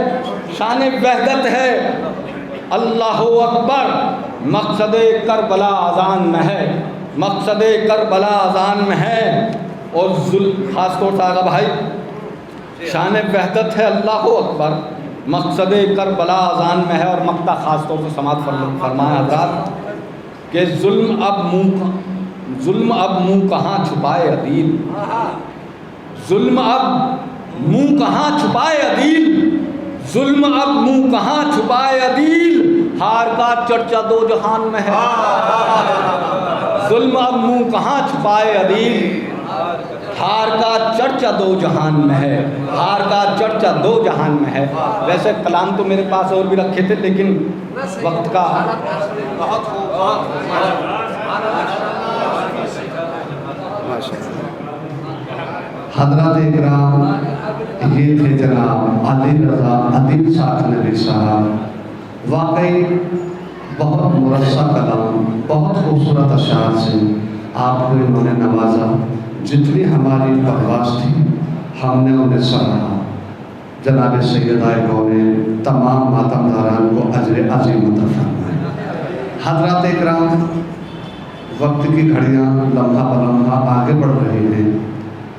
شان وحدت ہے اللہ اکبر. مقصد کربلا اذان میں ہے. مقصد کربلا اذان میں ہے. اور خاص طور سے آگا بھائی، شان وحدت ہے اللہ اکبر. مقصد کربلا اذان میں ہے. اور مقطع خاص طور سے سماعت فرمائیں حضرات کہ ظلم اب منہ کہاں چھپائے عدیل. ظلم اب منہ کہاں چھپائے عدیل. ظلم اب منہ کہاں چھپائے عدیل. ہار کا چرچا دو جہان میں ہے. ظلم اب منہ کہاں چھپائے عدیل. ہار کا چرچا دو جہان میں ہے. ہار کا چرچا دو جہان میں ہے. ویسے کلام تو میرے پاس اور بھی رکھے تھے لیکن وقت کا حضرات اکرام، یہ تھے جناب علی رضا عدیل شاخ نبی صاحب. واقعی بہت مرصع کلام، بہت خوبصورت اشعار سے آپ کو انہوں نے نوازا. جتنی ہماری پرواز تھی ہم نے انہیں سراہا. جناب سیدہ کونین تمام ماتم داران کو اجر عظیم عطا فرمائے. حضرات اکرام، وقت کی گھڑیاں لمحہ بلمحہ آگے بڑھ رہی ہیں.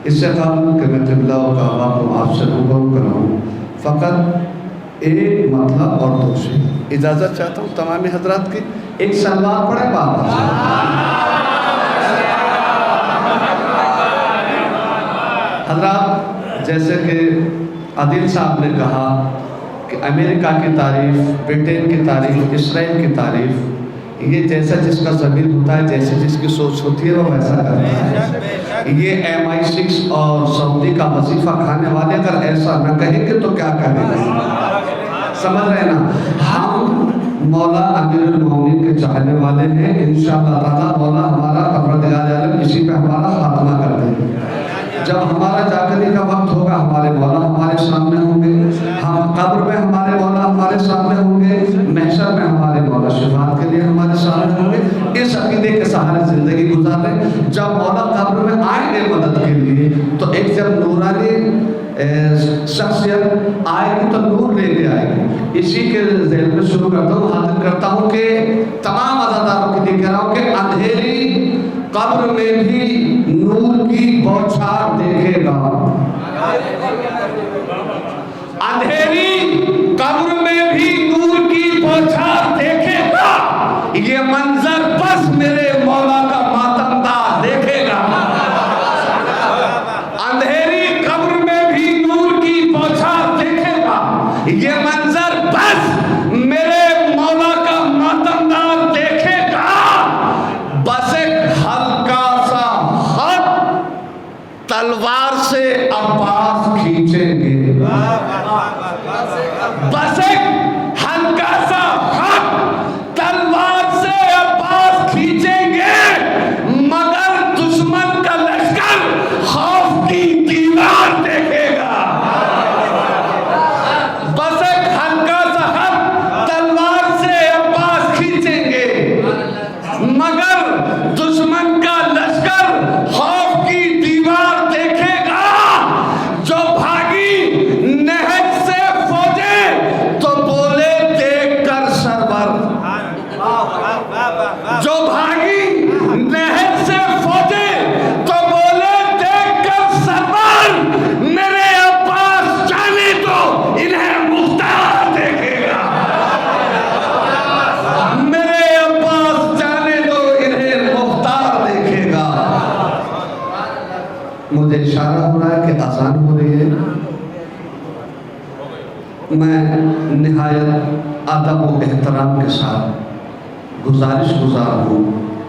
اس سے قبل کہ میں قبلہ و کعبہ کو آپ سے روبرو کراؤں، فقط ایک مطلب اور دو سے اجازت چاہتا ہوں تمام حضرات کی. ایک سلوات پڑھے بابا سے. حضرات، جیسے کہ عادل صاحب نے کہا کہ امریکہ کی تعریف، برٹین کی تعریف، اسرائیل کی تعریف، یہ جیسا جس کا ضمیر ہوتا ہے، جیسے جس کی سوچ ہوتی ہے وہ ویسا کرتا ہے. یہ MI6 اور سعودی کا وظیفہ کھانے والے اگر ایسا نہ کہیں گے تو کیا کہیں گے؟ سمجھ رہے نا؟ ہم مولا امیر المومنین کے چاہنے والے ہیں. انشاءاللہ تعالیٰ مولا ہمارا پروردگار عالم اسی پہ ہمارا خاتمہ کر دیں گے. جب ہمارا جاگنے کا وقت ہوگا ہمارے مولا ہمارے سامنے ہوں گے. ہم قبر میں ہمارے مولا ہمارے سامنے ہوں گے. محشر میں ہمارے مولا شفاعت کے لیے ہمارے سامنے ہوں گے. اس عقیدے کے سہارے زندگی گزاریں. جب مولا قبر میں آئیں گے مدد کے لیے تو ایک جب نورانی شخصیت آئے گی تو نور لے کے آئے گی. اسی کے ذہن میں شروع کرتا ہوں. حاضر کرتا ہوں کہ تمام عزاداروں کے لیے کہہ رہا ہوں کہ اندھیری قبر میں بھی نور کی بوچھار دیکھے گا. اندھیری قبر میں بھی نور کی بوچھار دیکھے گا. یہ منظر بس میرے مولا کا ماتمدار دیکھے گا. اندھیری قبر میں بھی نور کی بوچھار دیکھے گا. یہ منظر بس میرے مولا کا ماتمدار دیکھے گا. بس ایک ہلکا سا خط تلوار سے عباس کھینچیں گے. بس ایک ہلکا سا خط تلوار سے عباس کھینچیں گے مگر دشمن کا لشکر خوف کی دیوار دیکھے گا. بس ایک ہلکا سا خط تلوار سے عباس کھینچیں گے مگر دشمن کا لشکر خوف کی دیوار دیکھے گا. جو بھاگی نہج سے فوجیں تو بولے دیکھ کر سرور. جو بھاگی نہج سے فوجیں تو بولے دیکھ کر سرور. میرے عباس جانے تو انہیں مختار دیکھے گا. میرے عباس جانے تو انہیں مختار دیکھے گا. مجھے اشارہ ہو رہا ہے کہ آسان ہو رہی ہے. میں نہایت ادب و احترام کے ساتھ گزارش گزار ہوں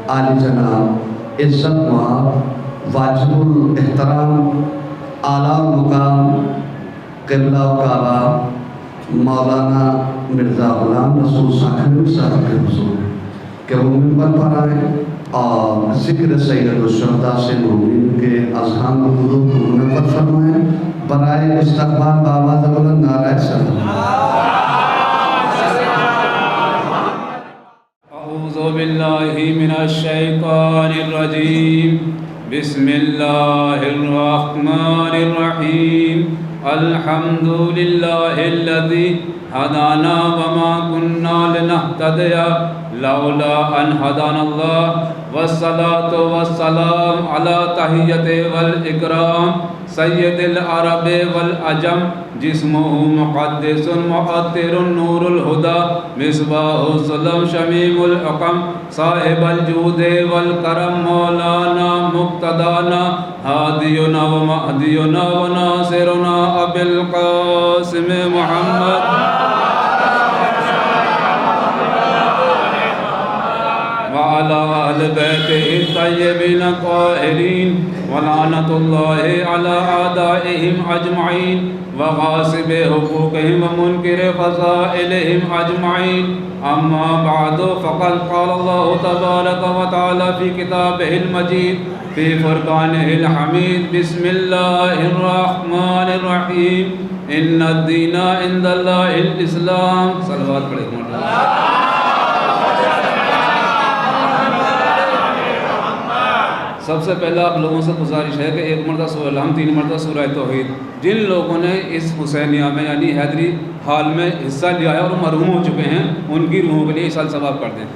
عالی جناب عزت مآب واجب الاحترام اعلیٰ مقام قبلہ و کعبہ مولانا مرزا غلام رسول ساکھنوی صاحب کے حضور کہ وہ منبر پر آئیں اور ذکر سید الشہداء سے مومنین کے اذہان و قلوب کو منور فرمائیں. برائے استقبال بآواز بلند نعرہ سلام. اعوذ باللہ من الشیطان الرجیم. بسم اللہ الرحمن الرحیم. الحمد للہ الذی ہدانا وما كنا لنہتدی لولا ان ہدانا اللہ. والصلاة والسلام علی تحیۃ والاکرام سید العرب والعجم جسمہ مقدس مؤطر نور الہدی مصباح الظلم شمیم الحکم صاحب الجود والکرم مولانا مقتدانا ہادینا و مہدینا و ناصرنا ابی القاسم محمد وعلى أهل بيته الطيبين الطاهرين ولعنة الله على أعدائهم أجمعين وغاصب حقوقهم ومنكر فضائلهم أجمعين. أما بعد فقد قال الله تبارك وتعالى في كتابه المجيد في فرقانه الحميد. بسم الله الرحمن الرحيم. إن الدين عند الله الإسلام. صلوات پڑھیں. سب سے پہلا آپ لوگوں سے گزارش ہے کہ ایک مرتبہ سورہ الحمد 3 مرتبہ سورہ توحید. جن لوگوں نے اس حسینیہ میں یعنی حیدری حال میں حصہ لیا ہے اور مرحوم ہو چکے ہیں ان کی روحوں کے لیے اس سال ثواب کر دیں.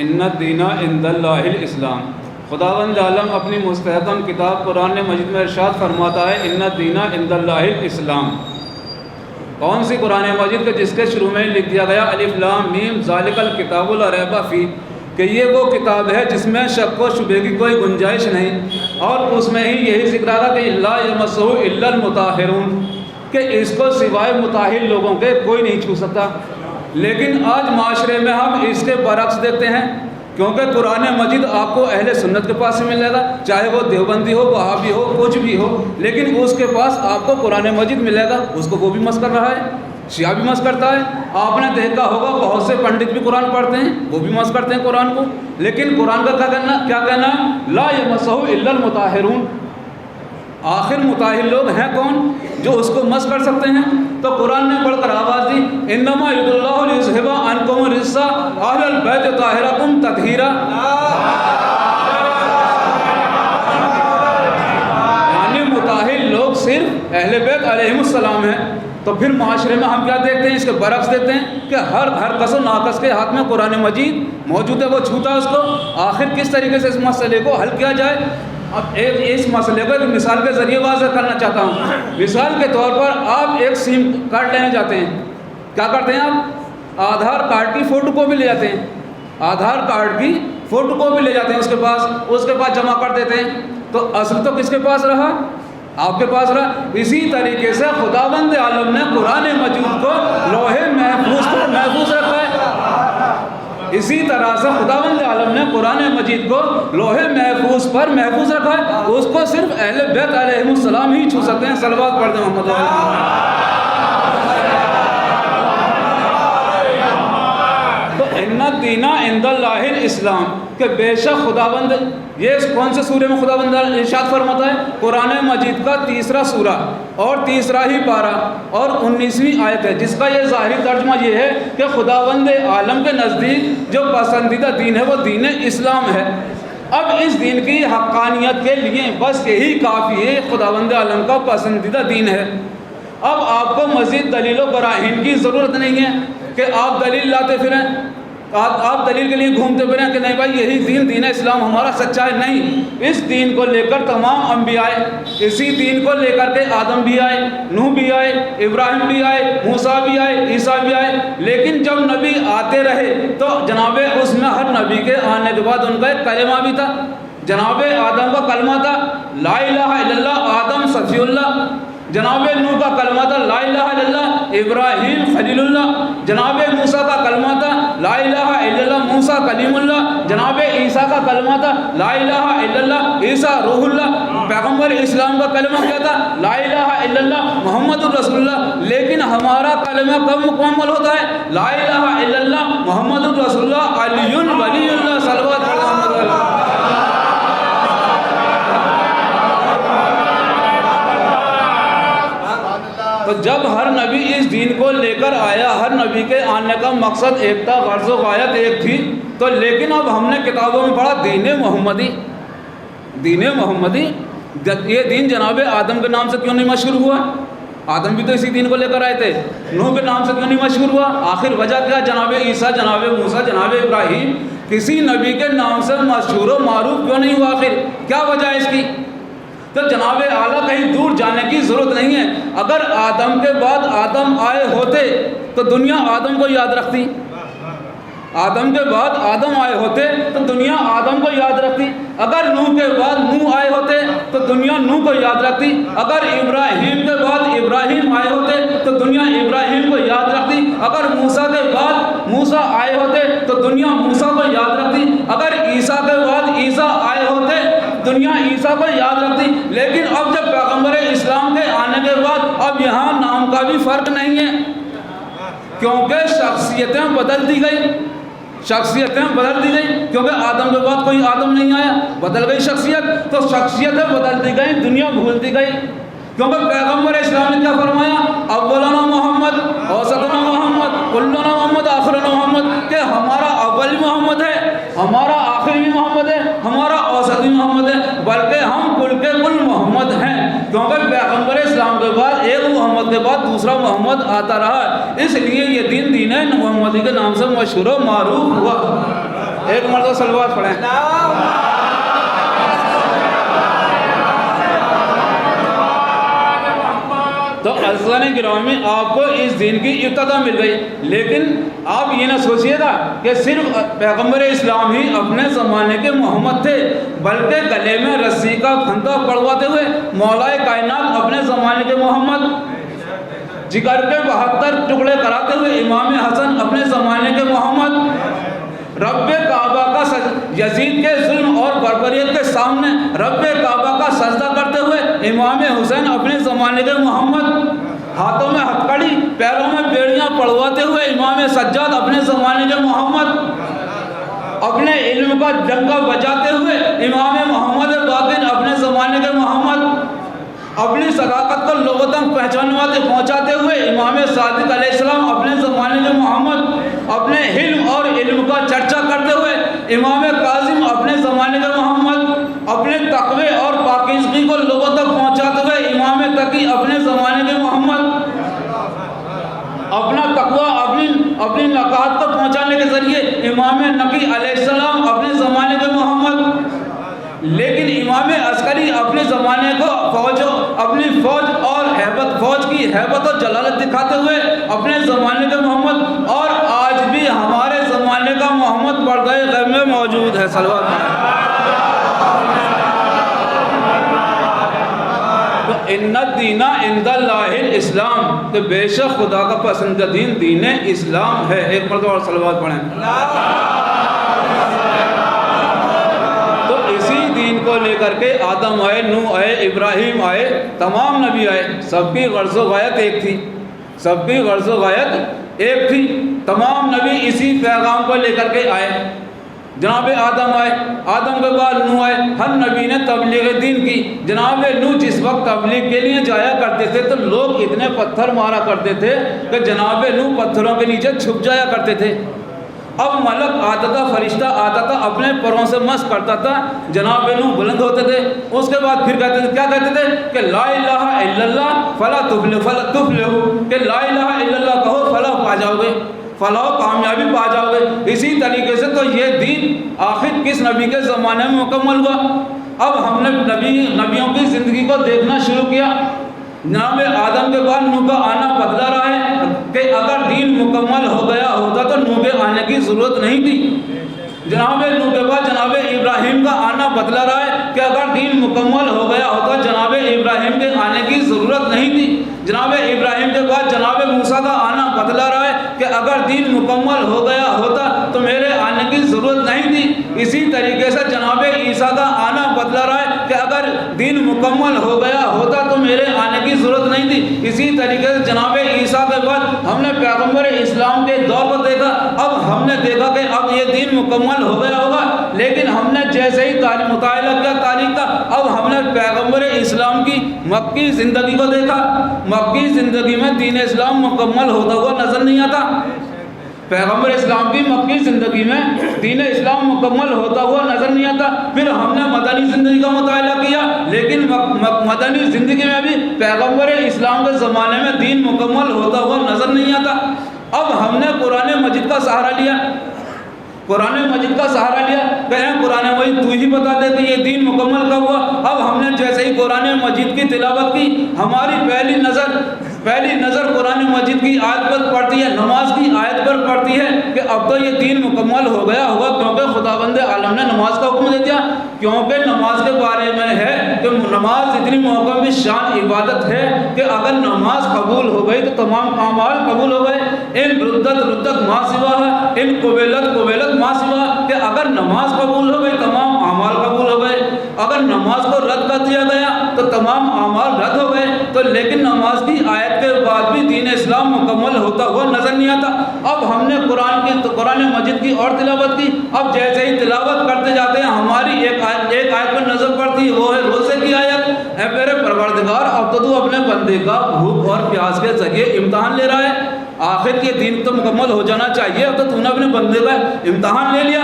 ان الدین عند اللہ الاسلام. خداوند عالم اپنی مستحکم کتاب قرآن مجید میں ارشاد فرماتا ہے ان الدین عند اللہ الاسلام. کون سی قرآن مجید کے جس کے شروع میں لکھ دیا گیا الف لام میم ذالک الکتاب لا ریب فیہ کہ یہ وہ کتاب ہے جس میں شک و شبہ کی کوئی گنجائش نہیں. اور اس میں ہی یہی ذکر آ رہا کہ لا یمسہ الا المطہرون کہ اس کو سوائے مطہر لوگوں کے کوئی نہیں چھو سکتا. لیکن آج معاشرے میں ہم اس کے برعکس دیکھتے ہیں کیونکہ قرآن مجید آپ کو اہل سنت کے پاس سے ملے گا، چاہے وہ دیوبندی ہو، وہابی ہو، کچھ بھی ہو، لیکن اس کے پاس آپ کو قرآن مجید ملے گا. اس کو وہ بھی مس کر رہا ہے، شیعہ بھی مس کرتا ہے. آپ نے دیکھا ہوگا بہت سے پنڈت بھی قرآن پڑھتے ہیں، وہ بھی مس کرتے ہیں قرآن کو، لیکن قرآن کا کیا کہنا؟ لا یمسہ الا المطہرون. آخر مطہر لوگ ہیں کون جو اس کو مس کر سکتے ہیں؟ تو قرآن نے بڑھ کر آواز دی، انما یرید اللہ لیذھب عنکم الرجس اہل البیت یطہرکم تطہیرا. یعنی مطہر لوگ صرف اہل بیت علیہم السلام ہیں. تو پھر معاشرے میں ہم کیا دیکھتے ہیں؟ اس کے برعکس دیکھتے ہیں کہ ہر کس و ناقص کے ہاتھ میں قرآن مجید موجود ہے، وہ چھوتا ہے اس کو. آخر کس طریقے سے اس مسئلے کو حل کیا جائے؟ اب اس مسئلے کو ایک مثال کے ذریعے واضح کرنا چاہتا ہوں. مثال کے طور پر آپ ایک سیم کارڈ لینے جاتے ہیں، کیا کرتے ہیں آپ؟ آدھار کارڈ کی فوٹو کاپی لے جاتے ہیں، آدھار کارڈ کی فوٹو کاپی لے جاتے ہیں اس کے پاس جمع کر دیتے ہیں. تو اصل تو کس کے پاس رہا؟ آپ کے پاس رہا. اسی طریقے سے خداوند عالم نے قرآن مجید کو لوح محفوظ پر محفوظ رکھا ہے. اسی طرح سے خداوند عالم نے قرآن مجید کو لوح محفوظ پر محفوظ رکھا ہے. اس کو صرف اہل بیت علیہم السلام ہی چھو سکتے ہیں. صلوات پڑھ دیں محمد علیہ. تو ان الدین عند اللہ الاسلام، کہ بے شک خداوند، یہ کون سے سورے میں خداوند ارشاد فرماتا ہے؟ قرآن مجید کا 3 سورہ اور 3 ہی پارہ اور 19ویں آیت ہے، جس کا یہ ظاہری ترجمہ یہ ہے کہ خداوند عالم کے نزدیک جو پسندیدہ دین ہے وہ دین اسلام ہے. اب اس دین کی حقانیت کے لیے بس یہی کافی ہے، خداوند عالم کا پسندیدہ دین ہے. اب آپ کو مزید دلیل و براہین کی ضرورت نہیں ہے کہ آپ دلیل لاتے پھریں، آپ دلیل کے لیے گھومتے پھریں کہ نہیں بھائی یہی دین اسلام ہمارا سچا ہے. نہیں، اس دین کو لے کر تمام انبیاء آئے، اسی دین کو لے کر کے آدم بھی آئے، نوح بھی آئے، ابراہیم بھی آئے، موسیٰ بھی آئے، عیسیٰ بھی آئے. لیکن جب نبی آتے رہے تو جناب اس میں ہر نبی کے آنے کے بعد ان کا ایک کلمہ بھی تھا. جناب آدم کا کلمہ تھا لا الہ الا اللہ آدم صفی اللہ. جناب نوح کا کلمہ تھا لا الہ الا اللہ ابراہیم خلیل اللہ. جناب موسیٰ کا کلمہ تھا لا الہ الا اللہ موسیٰ کلیم اللہ. جناب عیسیٰ کا کلمہ تھا لا الہ الا اللہ عیسیٰ روح اللہ. پیغمبر اسلام کا کلمہ کیا تھا؟ لا الہ الا اللہ محمد الرسول اللہ. لیکن ہمارا کلمہ کب مکمل ہوتا ہے؟ لا الہ الا اللہ محمد الرسول اللہ علی ولی اللہ. صلوات پڑھ محمد اللہ. تو جب ہر نبی اس دین کو لے کر آیا، ہر نبی کے آنے کا مقصد ایک تھا، غرض و غایت ایک تھی. تو لیکن اب ہم نے کتابوں میں پڑھا دین محمدی. دین محمدی یہ دین جناب آدم کے نام سے کیوں نہیں مشہور ہوا؟ آدم بھی تو اسی دین کو لے کر آئے تھے. نوح کے نام سے کیوں نہیں مشہور ہوا؟ آخر وجہ کیا؟ جناب عیسیٰ، جناب موسیٰ، جناب ابراہیم کسی نبی کے نام سے مشہور و معروف کیوں نہیں ہوا؟ آخر کیا وجہ ہے اس کی؟ تو جناب اعلیٰ کہیں دور جانے کی ضرورت نہیں ہے. اگر آدم کے بعد آدم آئے ہوتے تو دنیا آدم کو یاد رکھتی. آدم کے بعد آدم آئے ہوتے تو دنیا آدم کو یاد رکھتی. اگر نوح کے بعد نوح آئے ہوتے تو دنیا نوح کو یاد رکھتی. اگر ابراہیم کے بعد ابراہیم آئے ہوتے تو دنیا ابراہیم کو یاد رکھتی. اگر موسیٰ کے بعد موسیٰ آئے ہوتے تو دنیا موسیٰ کو یاد رکھتی. اگر عیسیٰ کے بعد عیسیٰ آئے ہوتے دنیا عیسیٰ کو یاد رکھتی. لیکن اب جب پیغمبر اسلام کے آنے کے بعد اب یہاں نام کا بھی فرق نہیں ہے، کیونکہ شخصیتیں بدل دی گئی. شخصیتیں بدل دی گئی کیونکہ آدم کے بعد کوئی آدم نہیں آیا، بدل گئی شخصیت. تو شخصیتیں بدل دی گئی، دنیا بھول دی گئی. کیونکہ پیغمبر اسلام نے کیا فرمایا؟ اولنا محمد اوسطنا محمد کلنا محمد آخرنا محمد، کہ ہمارا اول محمد ہے، ہمارا آخر بھی محمد ہے، ہمارا اوسط بھی محمد ہے، بلکہ ہم کل کے کل محمد ہیں. کیونکہ پیغمبر اسلام کے بعد ایک محمد کے بعد دوسرا محمد آتا رہا، اس لیے یہ دین محمدی کے نام سے مشہور و معروف ہوا. ایک مرتبہ صلوات پڑھیں. تو عزیزان گرامی آپ کو اس دین کی ابتدا مل گئی. لیکن آپ یہ نہ سوچیے گا کہ صرف پیغمبر اسلام ہی اپنے زمانے کے محمد تھے، بلکہ گلے میں رسی کا پھندا پڑواتے ہوئے مولا کائنات اپنے زمانے کے محمد، جگر کے 72 ٹکڑے کراتے ہوئے امام حسن اپنے زمانے کے محمد، رب کعبہ کا رب کعبہ کا سجدہ کرتے ہوئے امام حسین اپنے زمانے کے محمد، ہاتھوں میں ہتھکڑی پیروں میں بیڑیاں پڑھواتے ہوئے امام سجاد اپنے زمانے کے محمد، اپنے علم کا ڈنکا بجاتے ہوئے امام محمد باقر اپنے زمانے کے محمد، اپنی صداقت کو لوگوں تک پہنچاتے ہوئے امام صادق علیہ السلام اپنے زمانے کے محمد، اپنے علم اور علم کا چرچا کرتے ہوئے امام کاظم اپنے زمانے کے محمد، اپنے تقوی اور پاکیزگی کو لوگوں تک پہنچاتے ہوئے امام تقی اپنے زمانے کے محمد، اپنا تقوی اپنی نکات کو پہنچانے کے ذریعے امام نقی علیہ السلام اپنے زمانے کے محمد، لیکن امام عسکری اپنے زمانے کو اپنی فوج اور فوج کی ہیبت و جلالت دکھاتے ہوئے اپنے زمانے کے محمد، اور آج بھی ہمارے زمانے کا محمد پردہ غیب میں موجود ہے۔ صلوات ان الدین عند اللہ الاسلام، کہ بے شک خدا کا پسندیدہ دین دین اسلام ہے۔ ایک مرتبہ اور صلوات پڑھیں۔ تو اسی دین کو لے کر کے آدم آئے، نوح آئے، ابراہیم آئے، تمام نبی آئے، سب کی غرض و غایت ایک تھی، سب کی غرض و غایت ایک تھی، تمام نبی اسی پیغام کو لے کر کے آئے۔ جناب آدم آئے، آدم کے بعد نوح آئے، ہر نبی نے تبلیغ دین کی۔ جناب نوح جس وقت تبلیغ کے لیے جایا کرتے تھے تو لوگ اتنے پتھر مارا کرتے تھے کہ جناب نوح پتھروں کے نیچے چھپ جایا کرتے تھے۔ اب ملک آتا تھا، فرشتہ آتا تھا، اپنے پروں سے مس کرتا تھا، جناب نوح بلند ہوتے تھے، اس کے بعد پھر کہتے تھے، کیا کہتے تھے کہ لا الہ الا اللہ فلا تفلحوا، کہ لا الہ الا اللہ کہو فلاح پا جاؤ گے، فلاح کامیابی پا جاؤ گے۔ اسی طریقے سے تو یہ دین آخر کس نبی کے زمانے میں مکمل ہوا؟ اب ہم نے نبیوں کی زندگی کو دیکھنا شروع کیا۔ جناب آدم کے بعد نوح کا آنا بدلا رہا ہے کہ اگر دین مکمل ہو گیا ہوتا تو نوح کے آنے کی ضرورت نہیں تھی۔ جناب نوح کے بعد جناب ابراہیم کا آنا بدلا رہا ہے کہ اگر دین مکمل ہو گیا ہوتا جناب ابراہیم کے آنے کی ضرورت نہیں تھی۔ جناب ابراہیم کے بعد جناب موسیٰ کا آنا بدلا رہا ہے کہ اگر دین مکمل ہو گیا ہوتا تو میرے آنے کی ضرورت نہیں تھی۔ اسی طریقے سے جناب عیسیٰ کا آنا بدلا رہا ہے کہ اگر دین مکمل ہو گیا ہوتا تو میرے آنے کی ضرورت نہیں تھی۔ اسی طریقے سے جناب عیسیٰ کے بعد ہم نے پیغمبر اسلام کے دور کو دیکھا، اب ہم نے دیکھا کہ اب یہ دین مکمل ہو گیا ہوگا، لیکن ہم نے جیسے ہی مطالعہ کیا تاریخ کا، اب ہم نے پیغمبر اسلام کی مکی زندگی کو دیکھا۔ مکی زندگی میں دین اسلام مکمل ہوتا ہوا نظر نہیں آتا۔ پیغمبر اسلام کی مکی زندگی میں دین اسلام مکمل ہوتا ہوا نظر نہیں آتا۔ پھر ہم نے مدنی زندگی کا مطالعہ کیا، لیکن مدنی زندگی میں بھی پیغمبر اسلام کے زمانے میں دین مکمل ہوتا ہوا نظر نہیں آتا۔ اب ہم نے قرآن مجید کا سہارا لیا، قرآن مجید کا سہارا لیا، کہیں قرآن مجید تو ہی بتا دے کہ یہ دین مکمل کب ہوا۔ اب ہم نے جیسے ہی قرآن مجید کی تلاوت کی، ہماری پہلی نظر قرآن مجید کی آیت پر پڑتی ہے، نماز کی آیت پر پڑتی ہے کہ اب تو یہ دین مکمل ہو گیا ہوگا، کیونکہ خداوند عالم نے نماز کا حکم دے دیا۔ کیونکہ نماز کے بارے میں ہے کہ نماز اتنی موقع میں شان عبادت ہے کہ اگر نماز قبول ہو گئی تو تمام اعمال قبول ہو گئے۔ ان ردت ما سوا ہے، ان قبیلت ما سوا، کہ اگر نماز قبول ہو گئی تمام اعمال قبول ہو گئے۔ اگر نماز کو رد کر دیا گیا تو تمام اعمال رد ہو گئے۔ تو لیکن نماز کی آیت کے بعد بھی دین اسلام مکمل ہوتا ہوا نظر نہیں آتا۔ اب ہم نے قرآن مجید کی اور تلاوت کی، اب جیسے ہی تلاوت کرتے جاتے ہیں ہماری ایک آیت پر نظر پڑتی ہے، وہ ہے روزے کی آیت۔ اے میرے پروردگار، اب تو اپنے بندے کا بھوک اور پیاس کے ذریعے امتحان لے رہا ہے۔ آخر یہ دین تو مکمل ہو جانا چاہیے، اب تو نے اپنے بندے کا امتحان لے لیا،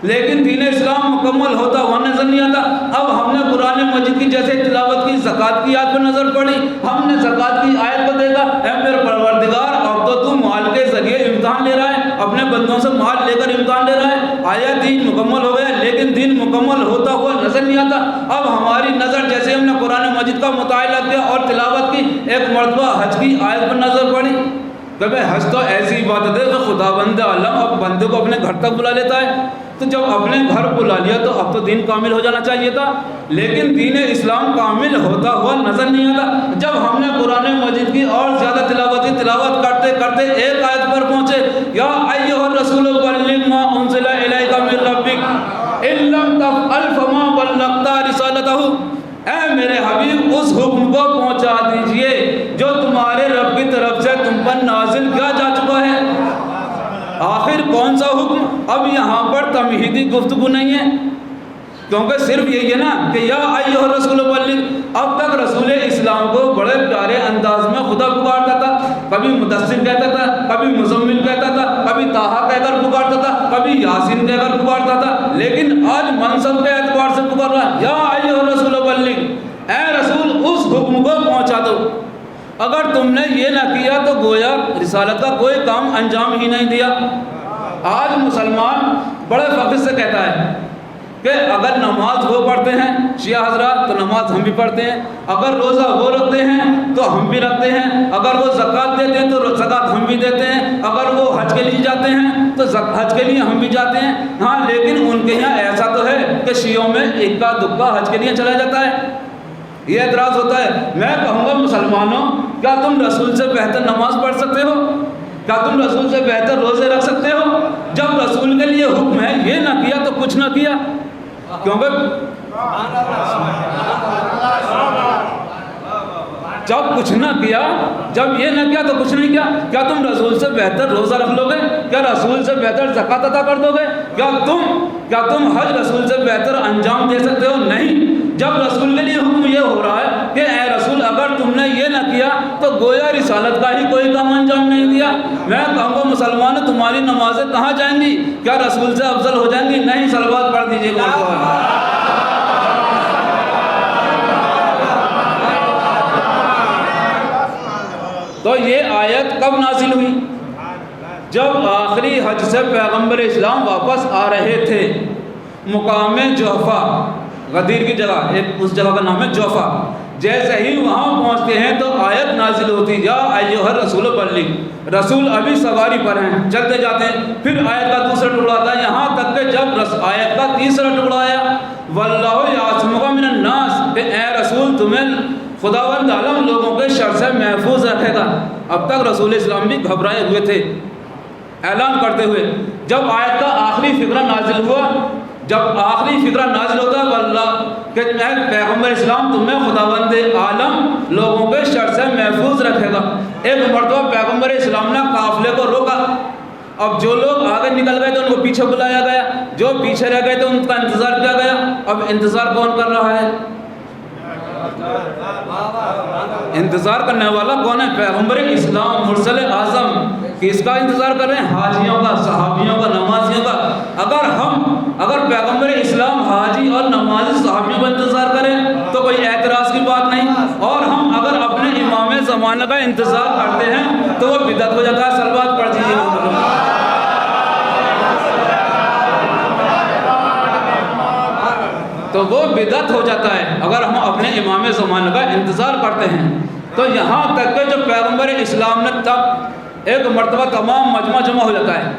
لیکن دین اسلام مکمل ہوتا ہوا نظر نہیں آتا۔ اب ہم نے قرآن مجید کی جیسے تلاوت کی، زکوٰۃ کی آیت پر نظر پڑی، ہم نے زکوٰۃ کی آیت کو دیکھا، اے میرے پروردگار، اب تو مال کے ذریعے امتحان لے رہا ہے، اپنے بندوں سے مال لے کر امتحان لے رہا ہے۔ آیا دین مکمل ہو گیا، لیکن دین مکمل ہوتا ہوا نظر نہیں آتا۔ اب ہماری نظر جیسے ہم نے قرآن مجید کا مطالعہ کیا اور تلاوت کی، ایک مرتبہ حج کی آیت پر نظر پڑی کہ حج تو ایسی عبادت ہے کہ خداوند عالم اب بندے کو اپنے گھر تک بلا لیتا ہے۔ تو جب اپنے گھر بلا لیا تو اب تو دین کامل ہو جانا چاہیے تھا، لیکن دین اسلام کامل ہوتا ہوا نظر نہیں آتا۔ جب ہم نے قرآن مجید کی اور زیادہ تلاوت کرتے کرتے ایک آیت پر پہنچے، یا ایھا الرسول بلغ ما انزل الیک من ربک ان لم تفعل فما بلغت رسالت بلغته، اے میرے حبیب اس حکم کو پہنچا دیجئے جو تمہارے رب کی طرف سے تم پر نازل کیا جا چکا ہے۔ آخر کون سا حکم؟ اب یہاں پر تمہیدی گفتگو نہیں ہے، کیونکہ صرف یہی ہے نا کہ یا ایھا الرسول بلغ۔ اب تک رسول اسلام کو بڑے پیارے انداز میں خدا پکارتا تھا، کبھی مدثر کہتا تھا، کبھی مزمل کہتا تھا، کبھی طٰہٰ کہہ کر پکارتا تھا، کبھی یاسین کہہ کر پکارتا تھا، لیکن آج منصب کے اعتبار سے پکار رہا ہے، یا ایھا الرسول بلغ، اے رسول اس حکم کو پہنچا دو۔ اگر تم نے یہ نہ کیا تو گویا رسالت کا کوئی کام انجام ہی نہیں دیا۔ آج مسلمان بڑے فخر سے کہتا ہے کہ اگر نماز وہ پڑھتے ہیں شیعہ حضرات تو نماز ہم بھی پڑھتے ہیں، اگر روزہ وہ رکھتے ہیں تو ہم بھی رکھتے ہیں، اگر وہ زکوٰۃ دیتے ہیں تو زکوٰۃ ہم بھی دیتے ہیں، اگر وہ حج کے لیے جاتے ہیں تو حج کے لیے ہم بھی جاتے ہیں۔ ہاں لیکن ان کے یہاں ایسا تو ہے کہ شیعوں میں اکا دکا حج کے لیے چلا جاتا ہے۔ یہ اعتراض ہوتا ہے۔ میں کہوں گا مسلمانوں، کیا تم رسول سے بہتر نماز پڑھ سکتے ہو؟ کیا تم رسول سے بہتر روزے رکھ سکتے ہو؟ جب رسول کے لیے حکم ہے یہ نہ کیا تو کچھ نہ کیا، کیونکہ جب کچھ نہ کیا، جب یہ نہ کیا تو کچھ نہیں کیا۔ کیا تم رسول سے بہتر روزہ رکھ لو گے؟ کیا رسول سے بہتر زکوٰۃ ادا کر دو گے؟ کیا تم حج رسول سے بہتر انجام دے سکتے ہو؟ نہیں۔ جب رسول کے لیے حکم یہ ہو رہا ہے کہ اے رسول اگر تم نے یہ نہ کیا تو گویا رسالت کا ہی کوئی کام انجام نہیں دیا۔ میں کہوں گا مسلمانوں تمہاری نمازیں کہاں جائیں گی؟ کیا رسول سے افضل ہو جائیں گی؟ نہیں۔ صلوات پڑھ دیجیے گا۔ تو یہ آیت کب نازل ہوئی؟ جب آخری حج سے پیغمبر اسلام واپس آ رہے تھے مقام جحفہ، غدیر کی جگہ، اس جگہ کا نام ہے جحفہ۔ جیسے ہی وہاں پہنچتے ہیں تو آیت نازل ہوتی، یا ایھا الرسول بلغ، رسول ابھی سواری پر ہیں، چلتے جاتے ہیں۔ پھر آیت کا دوسرا ٹکڑا آتا ہے، یہاں تک کہ جب آیت کا تیسرا ٹکڑا آیا، واللہ یعصمک من الناس، کہ اے رسول تمہیں خداوند عالم لوگوں کے شر سے محفوظ رکھے گا۔ اب تک رسول اسلام بھی گھبرائے ہوئے تھے اعلان کرتے ہوئے۔ جب آیت کا آخری فقرہ نازل ہوا، جب آخری فقرہ نازل ہوتا ہے واللہ کہ اے پیغمبر اسلام تمہیں خداوند عالم لوگوں کے شر سے محفوظ رکھے گا۔ ایک مرتبہ پیغمبر اسلام نے قافلے کو روکا، اب جو لوگ آگے نکل گئے تھے ان کو پیچھے بلایا گیا، جو پیچھے رہ گئے تھے ان کا انتظار کیا گیا۔ اب انتظار کون کر رہا ہے؟ انتظار کرنے والا کون ہے؟ پیغمبر اسلام مرسل اعظم۔ کس کا انتظار کر رہے ہیں؟ حاجیوں کا، صحابیوں کا، نمازیوں کا۔ اگر پیغمبر اسلام حاجی اور نمازی صحابیوں کا انتظار کریں تو کوئی اعتراض کی بات نہیں، اور ہم اگر اپنے امام زمانہ کا انتظار کرتے ہیں تو وہ بدعت ہو جاتا ہے۔ صلوات پڑھ دیجیے۔ تو وہ بدعت ہو جاتا ہے اگر ہم اپنے امام زمانہ کا انتظار کرتے ہیں۔ تو یہاں تک کہ جو پیغمبر اسلام نے تب ایک مرتبہ تمام مجمع جمع ہو جاتا ہے،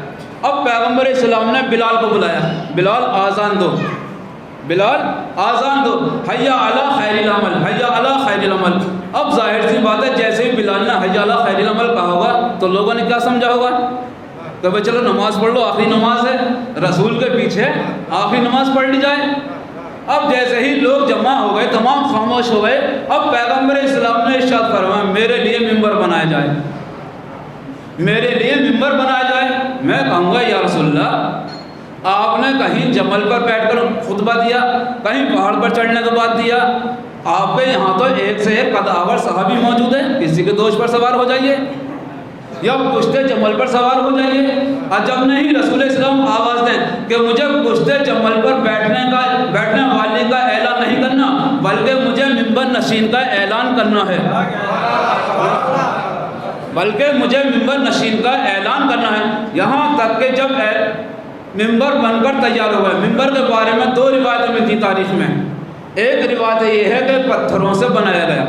اب پیغمبر اسلام نے بلال کو بلایا، بلال آذان دو، بلال آذان دو، حیا علی خیر العمل، حیا علی خیر العمل۔ اب ظاہر سی بات ہے جیسے ہی بلال نے حیا علی خیر العمل کہا ہوگا تو لوگوں نے کیا سمجھا ہوگا کہ بھائی چلو نماز پڑھ لو، آخری نماز ہے، رسول کے پیچھے آخری نماز پڑھ لی جائے۔ اب جیسے ہی لوگ جمع ہو گئے، تمام خاموش ہو گئے، اب پیغمبر اسلام نے ارشاد فرمایا میرے لیے ممبر بنایا جائے، میرے لیے ممبر بنایا جائے۔ میں کہوں گا یا رسول اللہ آپ نے کہیں جمل پر بیٹھ کر خطبہ دیا، کہیں پہاڑ پر چڑھنے کے بعد دیا، آپ کے یہاں تو ایک سے ایک قدآور صحابی موجود ہیں، کسی کے دوش پر سوار ہو جائیے یا پشتے جمل پر سوار ہو جائیے۔ اور جب نہیں رسول اسلام آواز دیں کہ مجھے پشتے جمل پر بیٹھنے والی کا اعلان نہیں کرنا بلکہ مجھے ممبر نشین کا اعلان کرنا ہے، بلکہ مجھے ممبر نشین کا اعلان کرنا ہے۔ یہاں تک کہ جب ممبر بن کر تیار ہوا ہے، ممبر کے بارے میں دو روایتیں ملتی تاریخ میں۔ ایک روایت یہ ہے کہ پتھروں سے بنایا گیا،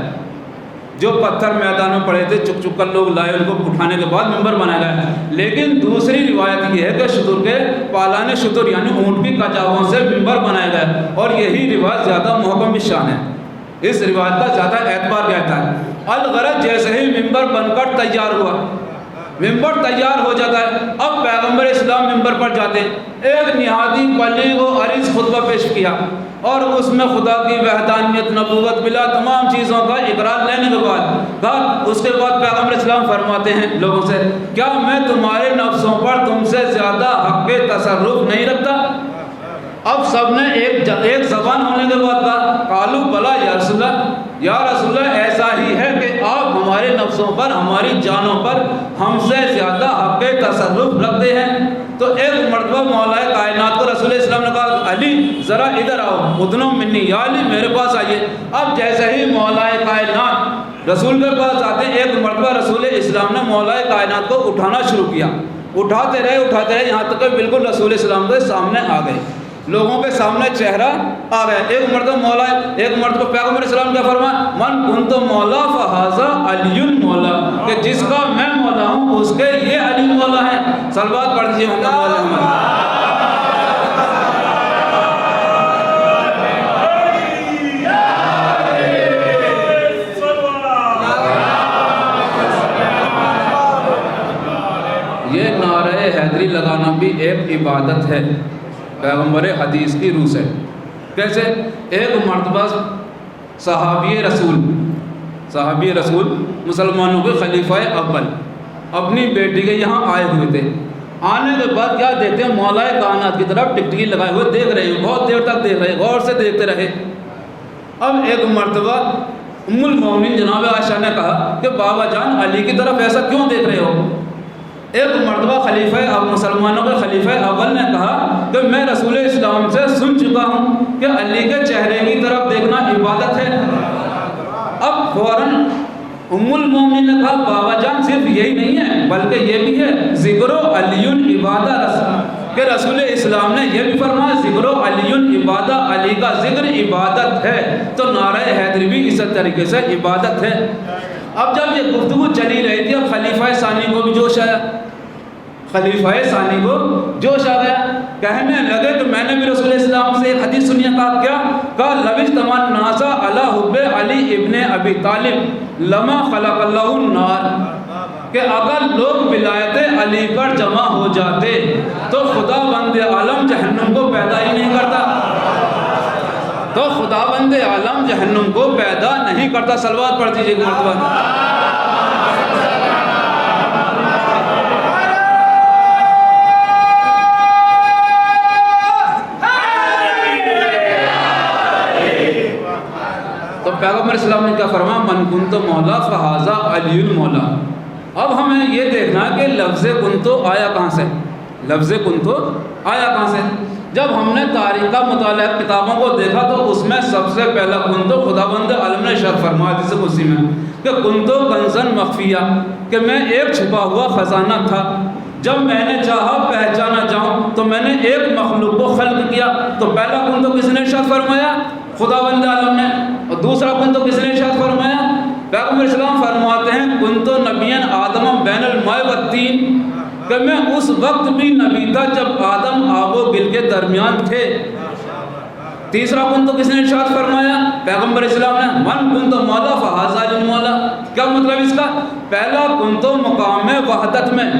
جو پتھر میدان میں پڑے تھے چک چک کر لوگ لائے، ان کو اٹھانے کے بعد ممبر بنایا گیا۔ لیکن دوسری روایت یہ ہے کہ شتر کے پالان شتر یعنی اونٹ کی کچاووں سے ممبر بنایا گیا، اور یہی روایت زیادہ محکم شان ہے، اس روایت کا زیادہ اعتبار رہتا ہے۔ الغرض جیسے ہی ممبر بن کر تیار ہوا، ممبر تیار ہو جاتا ہے، اب پیغمبر اسلام السلام منبر پر جاتے ایک نہایتی بلیغ و عریض خطبہ پیش کیا اور اس میں خدا کی وحدانیت، نبوت، بلا تمام چیزوں کا اقرار لینے کے بعد اس کے بعد پیغمبر اسلام فرماتے ہیں لوگوں سے، کیا میں تمہارے نفسوں پر تم سے زیادہ حق تصرف نہیں رکھتا؟ اب سب نے ایک زبان ہونے کے بعد کہا قالو بلا یا رسول اللہ، یا رسول اللہ ایسا ہی ہے کہ آپ ہمارے نفسوں پر، ہماری جانوں پر ہم سے زیادہ حق تصرف رکھتے ہیں۔ تو ایک مرتبہ مولا کائنات کو رسول اسلام نے کہا علی ذرا ادھر آؤ، ادنو منی، یا علی میرے پاس آئیے۔ اب جیسے ہی مولا کائنات رسول کے پاس آتے ہیں، ایک مرتبہ رسول اسلام نے مولا کائنات کو اٹھانا شروع کیا، اٹھاتے رہے یہاں تک کہ بالکل رسول اسلام کے سامنے آ گئے، لوگوں کے سامنے چہرہ آ گیا۔ ایک مرتبہ پیغمبر اسلام کیا فرمایا، من کنت مولا فہذا علی المولا، کہ جس کا میں مولا ہوں اس کے یہ علی مولا ہے۔ صلوات پڑھ دیجیے محمد مولا محمد۔ یہ نعرہ حیدری لگانا بھی ایک عبادت ہے پیغمبر حدیث کی روح سے۔ کیسے؟ ایک مرتبہ صحابی رسول مسلمانوں کے خلیفہ اول اپنی بیٹی کے یہاں آئے ہوئے تھے۔ آنے کے بعد کیا دیکھتے ہیں، مولا کائنات کی طرف ٹکٹکی لگائے ہوئے دیکھ رہے ہیں، بہت دیر تک دیکھ رہے ہیں، غور سے دیکھتے رہے۔ اب ایک مرتبہ ام المومنین جناب عائشہ نے کہا کہ بابا جان علی کی طرف ایسا کیوں دیکھ رہے ہو؟ ایک مرتبہ مسلمانوں کے خلیفہ اول نے کہا کہ میں رسول اسلام سے سن چکا ہوں کہ علی کے چہرے کی طرف دیکھنا عبادت ہے۔ اب فوراً ام المومنین نے کہا بابا جان صرف یہی نہیں ہے بلکہ یہ بھی ہے ذکر علی عبادت، کہ رسول اسلام نے یہ بھی فرمایا ذکر علی عبادت، علی کا ذکر عبادت ہے۔ تو نعرہ حیدری بھی اس طریقے سے عبادت ہے۔ اب جب یہ گفتگو چلی رہی تھی، اب خلیفہ ثانی کو بھی جوش آیا، کہنے لگے کہ میں نے بھی رسول اسلام سے ایک حدیث سنی ہے۔ کہا کیا؟ کہا لوج تمن ناسا علی حب علی ابن ابی طالب لما خلق اللہ النار، کہ اگر لوگ ولایت علی پر جمع ہو جاتے تو خدا بند عالم جہنم کو پیدا ہی نہیں کرتا، تو خدا بند عالم جہنم کو پیدا نہیں کرتا۔ صلوات پڑھ دیجیے ایک مرتبہ۔ تو پیغمبر اسلام نے کیا فرمایا، من کنت مولا فہذا علی المولا۔ اب ہمیں یہ دیکھنا ہے کہ لفظ کنتو آیا کہاں سے، لفظ کنتو آیا کہاں سے۔ جب ہم نے تاریخ کا مطالعہ کتابوں کو دیکھا تو اس میں سب سے پہلا کنتو خدا بند عالم نے ارشاد فرمایا حدیث قدسی میں کہ کنتو کنزن مخفیہ، کہ میں ایک چھپا ہوا خزانہ تھا، جب میں نے چاہا پہچانا جاؤں تو میں نے ایک مخلوق کو خلق کیا۔ تو پہلا کنتو کس نے ارشاد فرمایا؟ خدا بند عالم نے۔ اور دوسرا کنتو کس نے ارشاد فرمایا؟ پیغمبر اسلام فرماتے ہیں کنتو نبیًا آدم بین الماء والطین، کہ میں اس وقت بھی نبی تھا جب آدم آب و گل کے درمیان تھے۔ تیسرا کنتو کس نے ارشاد فرمایا؟ پیغمبر اسلام نے من کنتو مولا فہذا المولا۔ کیا مطلب اس کا؟ پہلا کنتو مقام وحدت میں،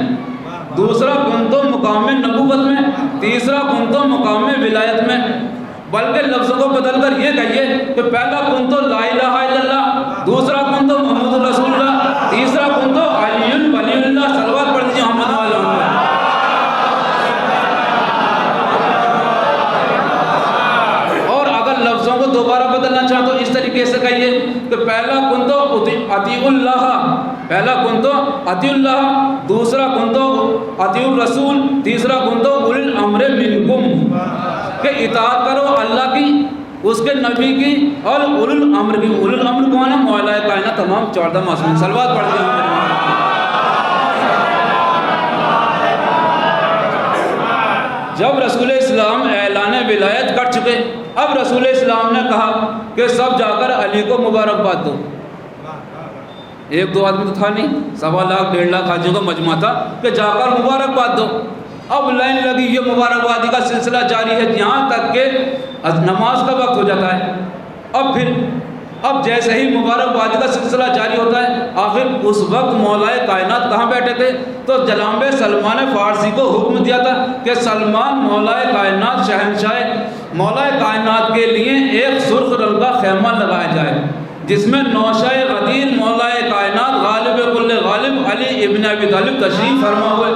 دوسرا کنتو مقام نبوت میں، تیسرا کنتو مقام ولایت میں۔ بلکہ لفظوں کو بدل کر یہ کہیے کہ پہلا کنتو لا الہ الا اللہ، دوسرا کنتو محمد رسول اللہ، تیسرا کنتو علی ولی اللہ۔ صلوات پڑھ دیجیے محمد والا۔ اور اگر لفظوں کو دوبارہ بدلنا چاہو تو اس طریقے سے کہیے کہ پہلا کنتو اطیع اللہ، پہلا کنتو اطیع اللہ، دوسرا کنتو اطیع الرسول، تیسرا کنتو اولی الامر منکم، کہ اطاعت کرو اللہ کی، اس کے نبی کی اور اولی الامر کی۔ اولی الامر کون ہے؟ مولا کائنات تمام 14 معصومین۔ صلوات پڑھ دیں۔ جب رسول اسلام اعلان ولایت کر چکے، اب رسول اسلام نے کہا کہ سب جا کر علی کو مبارکباد دو۔ ایک دو آدمی تو تھا نہیں، 1.25 لاکھ 1.5 لاکھ حاجیوں کا مجمع تھا کہ جا کر مبارکباد دو۔ اب لائن لگی، یہ مبارکبادی کا سلسلہ جاری ہے یہاں تک کہ نماز کا وقت ہو جاتا ہے۔ اب پھر اب جیسے ہی مبارکبادی کا سلسلہ جاری ہوتا ہے، آخر اس وقت مولا کائنات کہاں بیٹھے تھے؟ تو جناب سلمان فارسی کو حکم دیا تھا کہ سلمان مولا کائنات شہنشاہ مولا کائنات کے لیے ایک سرخ رنگ کا خیمہ لگایا جائے جس میں نوشہ غدیر مولا کائنات غالب کل غالب علی ابن ابی طالب تشریف فرما ہوئے۔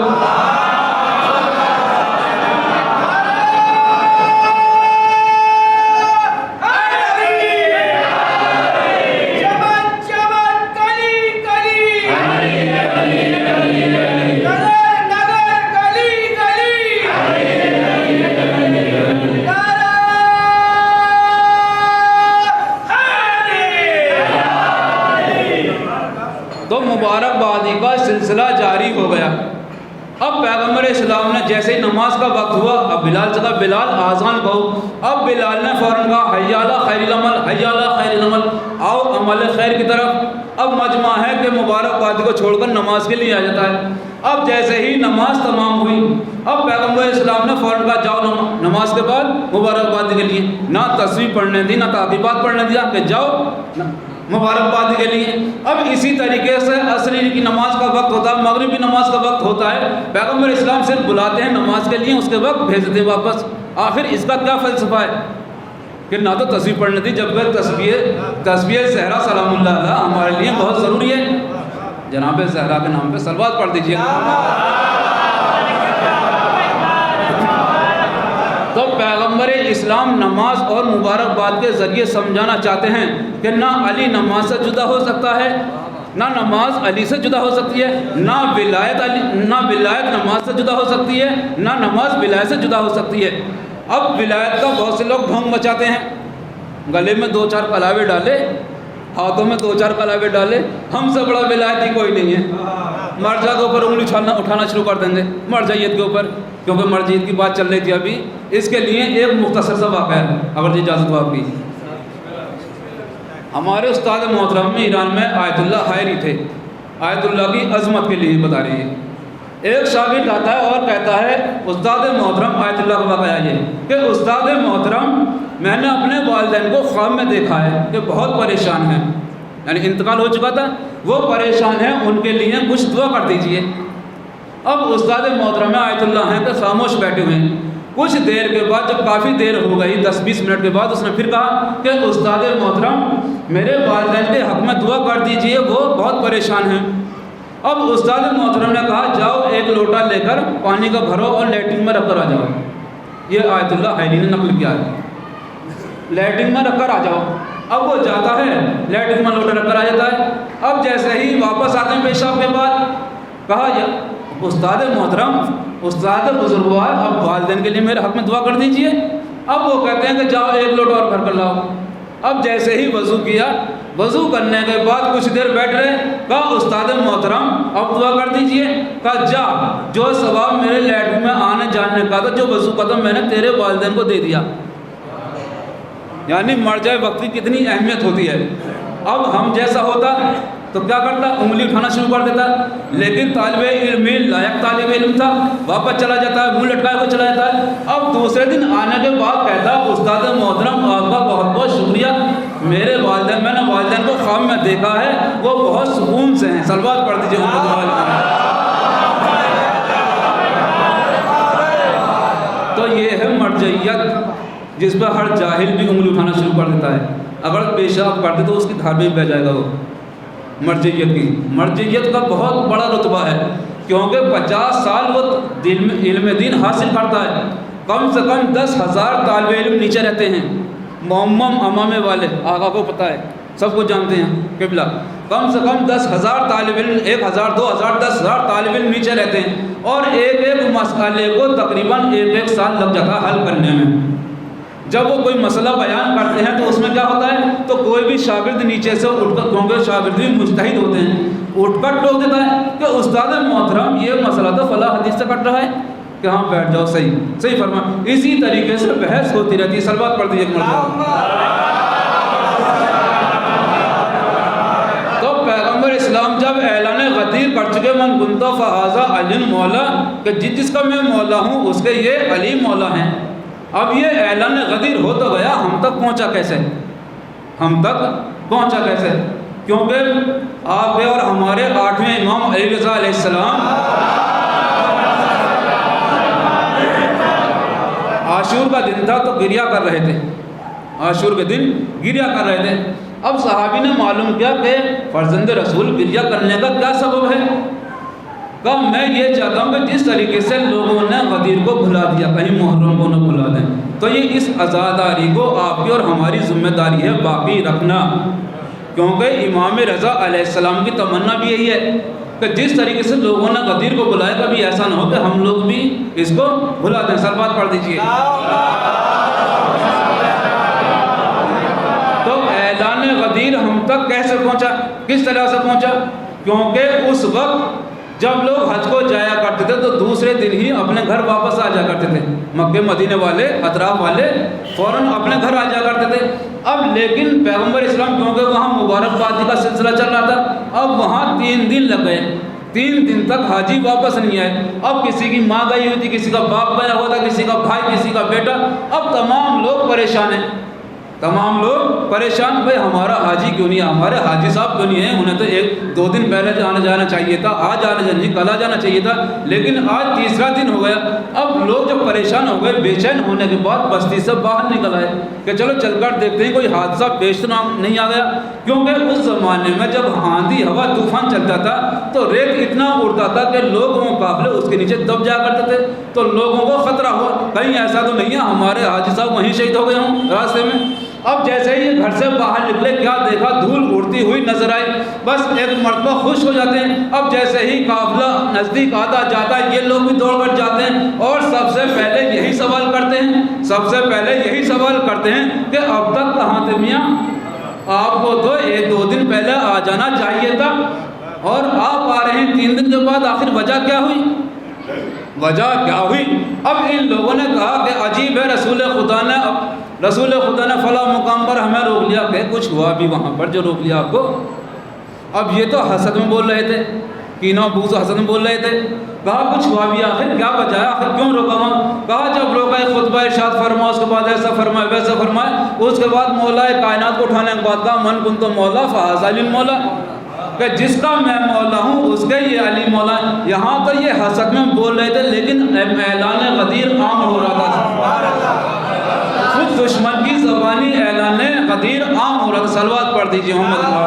تو مبارکبادی کا سلسلہ جاری ہو گیا۔ اب پیغمبر اسلام نے جیسے ہی نماز کا وقت ہوا، اب بلال سے کہا بلال آذان کہو۔ اب بلال نے فوراً کہا حی علی خیر العمل، حی علی خیر العمل، آؤ عمل خیر کی طرف۔ اب مجمع ہے کہ مبارکبادی کو چھوڑ کر نماز کے لیے آ جاتا ہے۔ اب جیسے ہی نماز تمام ہوئی، اب پیغمبر اسلام نے فوراً کہا جاؤ نماز کے بعد مبارکبادی کے لیے، نہ تصویب پڑھنے دی نہ تعقیبات پڑھنے دیا کہ جاؤ مبارکبادی کے لیے۔ اب اسی طریقے سے عصر کی نماز کا وقت ہوتا ہے، مغرب کی نماز کا وقت ہوتا ہے، پیغمبر اسلام صرف بلاتے ہیں نماز کے لیے، اس کے وقت بھیجتے ہیں واپس۔ آخر اس کا کیا فلسفہ ہے کہ نہ تو تصویر پڑھنے دی، جبکہ تصویر زہرا سلام اللہ علیہ ہمارے لیے بہت ضروری ہے۔ جناب زہرا کے نام پہ صلوات پڑھ دیجیے۔ تو پیغمبر اسلام نماز اور مبارکباد کے ذریعے سمجھانا چاہتے ہیں کہ نہ علی نماز سے جدا ہو سکتا ہے، نہ نماز علی سے جدا ہو سکتی ہے، نہ ولایت نماز سے جدا ہو سکتی ہے، نہ نماز ولایت سے جدا ہو سکتی ہے۔ اب ولایت کا بہت سے لوگ ڈھونگ مچاتے ہیں، گلے میں 2-4 کلاوے ڈالے، ہاتھوں میں 2-4 کلاوے ڈالے، ہم سے بڑا ولایتی کوئی نہیں ہے، مرجع کے اوپر انگلی اٹھانا شروع کر دیں گے، مرجعیت کے اوپر، کیونکہ مرجعیت کی بات چل رہی تھی ابھی۔ اس کے لیے ایک مختصر سا واقعہ ہے اگر اجازت ہو آپ کی۔ ہمارے استاد محترم میں ایران میں آیت اللہ حائری تھے، آیت اللہ کی عظمت کے لیے بتا رہی ہے۔ ایک شاگرد آتا ہے اور کہتا ہے استاد محترم آیت اللہ کا واقعہ یہ کہ استاد محترم میں نے اپنے والدین کو خواب میں دیکھا ہے کہ بہت پریشان ہیں، یعنی انتقال ہو چکا تھا، وہ پریشان ہیں، ان کے لیے کچھ دعا کر دیجئے۔ اب استاد محترم آیت اللہ ہیں کہ خاموش بیٹھے ہوئے ہیں۔ کچھ دیر کے بعد جب کافی دیر ہو گئی 10-20 منٹ کے بعد اس نے پھر کہا کہ استاد محترم میرے والدین کے حق میں دعا کر دیجئے، وہ بہت پریشان ہیں۔ اب استاد محترم نے کہا جاؤ ایک لوٹا لے کر پانی کا بھرو اور لیٹرین میں رکھ کر آ جاؤ۔ یہ آیت اللہ حائری نے نقل کیا ہے، لیٹرین میں رکھ کر آ جاؤ۔ اب وہ جاتا ہے لیٹرین میں لوٹا رکھ کر آ جاتا ہے۔ اب جیسے ہی واپس آتے ہیں پیشاب کے بعد، کہا استاد محترم استاد بزرگوار اب والدین کے لیے میرے حق میں دعا کر دیجئے۔ اب وہ کہتے ہیں کہ جاؤ ایک لوٹا اور بھر کر لاؤ۔ اب جیسے ہی وضو کیا، وضو کرنے کے بعد کچھ دیر بیٹھ رہے، کہا استاد محترم اب دعا کر دیجئے۔ کہا جا جو ثواب میرے لیٹرین میں آنے جاننے کا تھا، جو وضو کا تھا، میں نے تیرے والدین کو دے دیا۔ یعنی مرجع وقت کی کتنی اہمیت ہوتی ہے۔ اب ہم جیسا ہوتا تو کیا کرتا، انگلی اٹھانا شروع کر دیتا، لیکن طالب علم لائق طالب علم تھا، واپس چلا جاتا ہے، منہ لٹکائے ہوئے چلا جاتا ہے۔ اب دوسرے دن آنے کے بعد کہتا استاد محترم آپ کا بہت بہت شکریہ، میرے والدین میں نے والدین کو خواب میں دیکھا ہے، وہ بہت سکون سے ہیں، صلوات پڑھ دیجیے ان پر۔ تو یہ ہے مرجعیت جس پہ ہر جاہل بھی انگلی اٹھانا شروع کر دیتا ہے، اگر پیشاب کرتے تو اس کی دھار میں بہ جائے گا وہ۔ مرجعیت کا بہت بڑا رتبہ ہے، کیونکہ 50 سال وہ علم دین حاصل کرتا ہے، کم سے کم 10,000 طالب علم نیچے رہتے ہیں، معمم امامے والے آقا کو پتہ ہے، سب کو جانتے ہیں قبلہ، کم سے کم 10,000 طالب علم، 1,000 2,000 10,000 طالب علم نیچے رہتے ہیں، اور ایک مسئلے کو تقریباً 1 سال لگ جاتا ہے حل کرنے میں۔ جب وہ کوئی مسئلہ بیان کرتے ہیں تو اس میں کیا ہوتا ہے، تو کوئی بھی شاگرد نیچے سے اٹھ کر، کیونکہ شاگرد بھی مجتہد ہوتے ہیں، اٹھ کر ٹوک دیتا ہے کہ استاد محترم یہ مسئلہ تو فلاں حدیث سے کٹ رہا ہے، کہ ہاں بیٹھ جاؤ، صحیح فرما۔ اسی طریقے سے بحث ہوتی رہتی ہے۔ صلوات پڑھ دیجیے ایک مرتبہ۔ تو پیغمبر اسلام جب اعلان غدیر کر چکے من کنت فہذا علی مولا، کہ جس کا میں مولا ہوں اس کے یہ علی مولا ہیں، اب یہ اعلان غدیر ہو تو گیا، ہم تک پہنچا کیسے؟ ہم تک پہنچا کیسے؟ کیونکہ آپ کے اور ہمارے 8ویں امام علی رضا علیہ السلام عاشور کا دن تھا تو گریہ کر رہے تھے، عاشور کے دن گریہ کر رہے تھے۔ اب صحابی نے معلوم کیا کہ فرزند رسول گریہ کرنے کا کیا سبب ہے؟ کہا میں یہ چاہتا ہوں کہ جس طریقے سے لوگوں نے غدیر کو بھلا دیا، کہیں محرم کو نہ بھلا دیں، تو یہ اس عزاداری کو آپ کی اور ہماری ذمہ داری ہے باقی رکھنا، کیونکہ امام رضا علیہ السلام کی تمنا بھی یہی ہے کہ جس طریقے سے لوگوں نے غدیر کو بلایا کبھی ایسا نہ ہو کہ ہم لوگ بھی اس کو بھلا دیں۔ صلوات پڑھ دیجئے۔ تو اعلان غدیر ہم تک کیسے پہنچا، کس طرح سے پہنچا؟ کیونکہ اس وقت جب لوگ حج کو جایا کرتے تھے تو دوسرے دن ہی اپنے گھر واپس آ جایا کرتے تھے، مکہ مدینے والے اطراف والے فوراً اپنے گھر آ جایا کرتے تھے۔ اب لیکن پیغمبر اسلام کیونکہ وہاں مبارک بادی کا سلسلہ چل رہا تھا، اب وہاں 3 دن لگ گئے، 3 دن تک حاجی واپس نہیں آئے۔ اب کسی کی ماں گئی ہوئی تھی، کسی کا باپ گیا ہوا تھا، کسی کا بھائی، کسی کا بیٹا، اب تمام لوگ پریشان ہیں، تمام لوگ پریشان، بھائی ہمارا حاجی کیوں نہیں ہے، ہمارے حاجی صاحب کیوں نہیں ہیں، انہیں تو 1-2 دن پہلے جانا چاہیے تھا، آج کل آ جانا چاہیے تھا، لیکن آج تیسرا دن ہو گیا۔ اب لوگ جب پریشان ہو گئے، بے چین ہونے کے بعد بستی سے باہر نکل آئے کہ چلو چل کر دیکھتے ہیں کوئی حادثہ پیش تو نہیں آ گیا، کیونکہ اس زمانے میں جب آندھی ہوا طوفان چلتا تھا تو ریت اتنا اڑتا تھا کہ لوگ مقابلے اس کے نیچے دب جا کرتے تھے، تو لوگوں کو خطرہ ہوا کہیں ایسا تو نہیں ہے ہمارے حاجی صاحب وہیں شہید ہو گئے ہوں راستے میں۔ اب جیسے ہی گھر سے باہر نکلے کیا دیکھا، دھول اڑتی ہوئی نظر آئی، بس ایک مرتبہ خوش ہو جاتے ہیں۔ اب جیسے ہی قافلہ نزدیک آتا جاتا ہے یہ لوگ بھی دوڑ کر جاتے ہیں اور سب سے پہلے یہی سوال کرتے ہیں، سب سے پہلے یہی سوال کرتے ہیں کہ اب تک کہاں تھے میاں، آپ کو تو 1-2 دن پہلے آ جانا چاہیے تھا اور آپ آ رہے ہیں 3 دن کے بعد، آخر وجہ کیا ہوئی؟ وجہ کیا ہوئی؟ اب ان لوگوں نے کہا کہ عجیب ہے، رسول خدا نے فلاں مقام پر ہمیں روک لیا، کہ کچھ ہوا بھی وہاں پر جو روک لیا آپ کو؟ اب یہ تو حسد میں بول رہے تھے، کینہ و بغض حسد میں بول رہے تھے، کہا کچھ ہوا بھی، آخر کیا وجہ ہے، آخر کیوں روکا وہاں؟ کہا جب روکا ہے خطبہ ارشاد فرما، اس کے بعد ایسا فرمائے ویسا فرمائے، اس کے بعد مولا کائنات کو اٹھانے کے بعد کہا من کنت مولا فہذا علی مولا، کہ جس کا میں مولا ہوں اس کے یہ علی مولا۔ یہاں تو یہ حسد میں بول رہے تھے لیکن اعلان غدیر عام ہو رہا تھا، خود دشمن کی زبانی اعلان غدیر عام ہو رہا تھا۔ صلوات پڑھ دیجیے محمد اللہ۔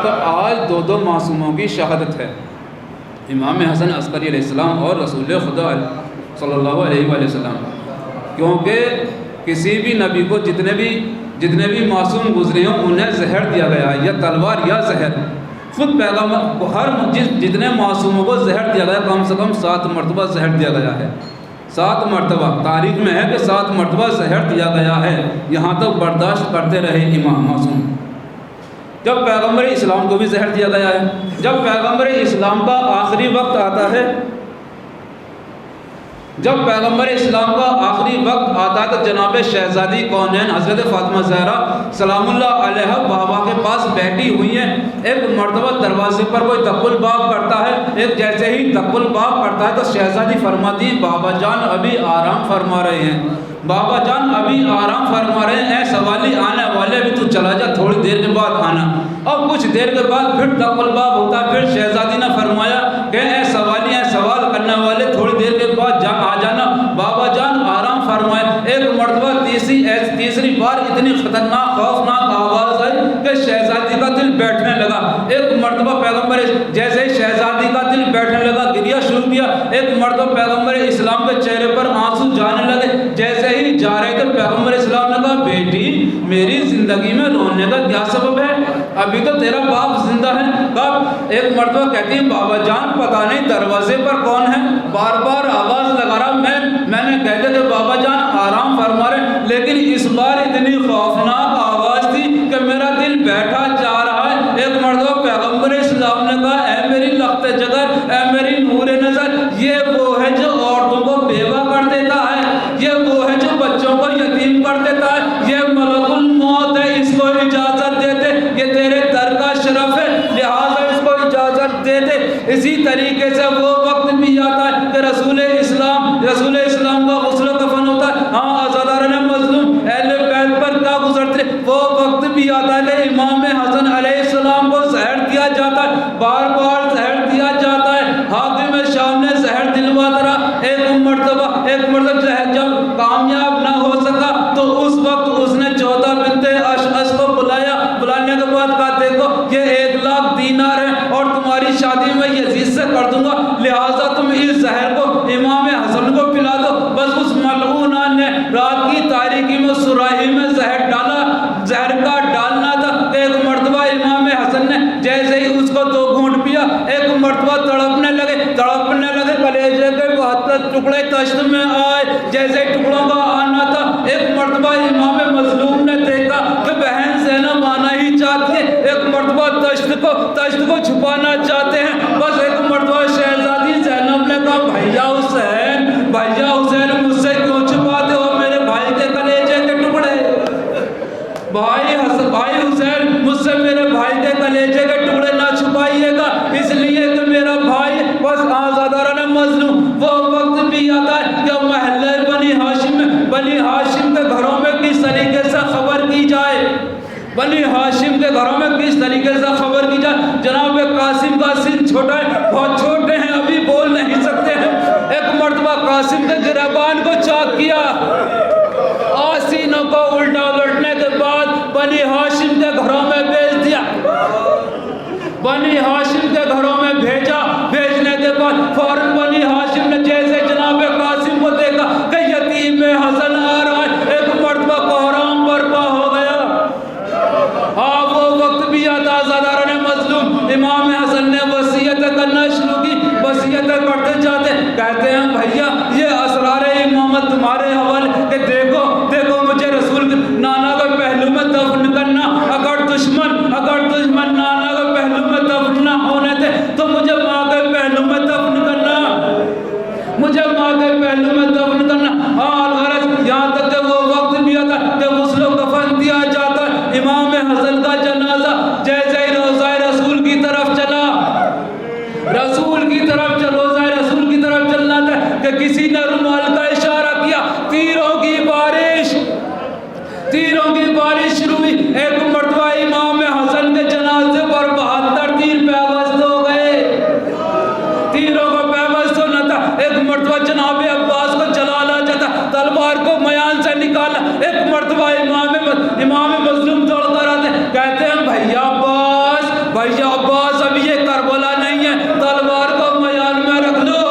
تو آج 2 معصوموں کی شہادت ہے، امام حسن عسکری علیہ السلام اور رسول خدا صلی اللہ علیہ وآلہ وسلم، کیونکہ کسی بھی نبی کو جتنے بھی معصوم گزرے ہوں انہیں زہر دیا گیا ہے، یا تلوار یا زہر، خود پیغمبر جتنے معصوموں کو زہر دیا گیا کم سے کم 7 مرتبہ زہر دیا گیا ہے، 7 مرتبہ تاریخ میں ہے کہ 7 مرتبہ زہر دیا گیا ہے، یہاں تک برداشت کرتے رہے امام معصوم۔ جب پیغمبر اسلام کو بھی زہر دیا گیا ہے، جب پیغمبر اسلام کا آخری وقت آتا ہے، جب پیغمبر اسلام کا آخری وقت آتا ہے تو جناب شہزادی کونین حضرت فاطمہ زہرا سلام اللہ علیہ بابا کے پاس بیٹھی ہوئی ہیں، ایک مرتبہ دروازے پر کوئی دق الباب کرتا ہے، ایک جیسے ہی دق الباب کرتا ہے تو شہزادی فرماتی بابا جان ابھی آرام فرما رہے ہیں، بابا جان ابھی آرام فرما رہے ہیں، اے سوالی آنے والے بھی تو چلا جا، تھوڑی دیر کے بعد آنا۔ اب کچھ دیر کے بعد پھر دق الباب ہوتا ہے، پھر شہزادی نے فرمایا کہ اے سوالی اے سوال کرنے والے تھوڑی دیر کے بعد آ جانا، بابا جان آرام فرمائے۔ ایک مرتبہ تیسری بار اتنی خطرناک خوفناک آواز آئی کہ شہزادی کا دل بیٹھنے لگا، ایک مرتبہ پیغمبر جیسے ہی شہزادی کا دل بیٹھنے لگا گریہ شروع کیا، ایک مرتبہ پیغمبر اسلام کے چہرے پر آنسو جانے لگے، جیسے ہی جا رہے تھے پیغمبر اسلام نے کہا بیٹی میری زندگی میں رونے کا کیا سبب ہے، ابھی تو تیرا باپ زندہ ہے۔ کب ایک مرتبہ کہتی ہیں بابا جان پتہ نہیں دروازے پر کون ہے، بار بار آواز لگا رہا، میں نے کہتے تھے بابا جان آرام فرما رہے، لیکن اس بار اتنی خوفناک آواز تھی کہ میرا دل بیٹھا جا رہا ہے۔ ایک مرتبہ پیغمبر اسلام نے کہا اے میری لخت جگر، اے میری نور نظر، یہ وہ ہے جو عورتوں کو بیوہ کر دیتا ہے، یہ وہ ہے جو بچوں کو یتیم کر دیتا ہے، یہ ملک الموت ہے، اس کو اجازت دیتے، یہ تیرے در کا شرف ہے لہٰذا اس کو اجازت دیتے۔ اسی طریقے سے وہ وقت بھی آتا ہے کہ رسول اسلام کا غسل و کفن ہوتا ہے، ہاں عزادارِ میں یزید سے کر دوں گا، لہٰذا تم اس زہر کو امام حسن کو پلا دو۔ بس اس ملعونہ نے رات کی تاریکی میں سراہی میں زہر ڈالا، زہر کا ڈالنا تھا۔ ایک مرتبہ امام حسن نے جیسے ہی اس کو 2 گھونٹ پیا، ایک مرتبہ تڑپنے لگے، کلیجے کے 72 ٹکڑے تشت میں آئے۔ جیسے ٹکڑوں کا آنا تھا، ایک مرتبہ امام مظلوم نے دیکھا کہ بہن زینب آنا ہی چاہتی ہے، ایک مرتبہ تشت کو چھپانا چاہتے ہیں۔ بس ایک مرتبہ شہزادی زینب نے کہا بھیا حسین مجھ سے کیوں چھپاتے ہو میرے بھائی کے کلیجے کے ٹکڑے؟ بھائی حسین مجھ سے میرے بھائی کے کلیجے کے ٹکڑے نہ چھپائیے گا، اس لیے کہ میرا بھائی بس آزادارہ مظلوم۔ وہ وقت بھی آتا ہے کہ محلے بنی ہاشم کے گھروں میں کس طریقے سے خبر کی جائے، بنی ہاشم کے گھروں میں کس طریقے سے خبر کی جائے۔ جناب قاسم کا سن چھوٹا ہے، بہت چھوٹے ہیں، ابھی بول نہیں سکتے ہیں۔ ایک مرتبہ قاسم کے گریبان کو چاک کیا، آسینوں کو الٹا لٹنے کے بعد بنی ہاشم کے گھروں میں بھیج دیا، بنی ہاشم کے گھروں میں بھیجنے کے بعد فوراً بنی ہاشم نے جیسے جناب قاسم کو دیکھا کہ یتیم حسن آ رہا ہے، ایک مرتبہ کوہرام برپا ہو گیا۔ وہ وقت بھی آتا آزادارہ مظلوم، امام حسن نے وصیت کرنا شروع کی، وصیت کرتے جاتے کہتے ہیں بھیا یہ اسرار امامت تمہارے حوالے کہ دیکھو مجھے رسول نانا کو پہلو میں دفن کرنا، اگر دشمن نانا کو پہلو میں دفن نہ ہونے تھے تو مجھے ماں کے پہلو میں دفن کرنا، غرض یہاں تک کہ وہ وقت بھی آتا کہ غسل و کفن دیا جاتا ہے۔ امام حسن کا جنازہ جیسے ہی روضہ رسول کی طرف چلا، روضہ رسول کی طرف چلنا تھا کہ کسی نے رومال کا اشارہ کیا، تیروں کی بارش شروع ہوئی۔ ایک مرتبہ امام حسن کے جنازے پر 72 تیر پیوست ہو گئے، تیروں کا پیوست ہونا تھا۔ ایک مرتبہ جناب عباس کو جلالا جاتا، تلوار کو میان سے نکالا۔ ایک مرتبہ امام مظلوم دوڑ کر آتے کہتے ہیں بھیا عباس اب یہ کربلا نہیں ہے، تلوار کو میان میں رکھ لو،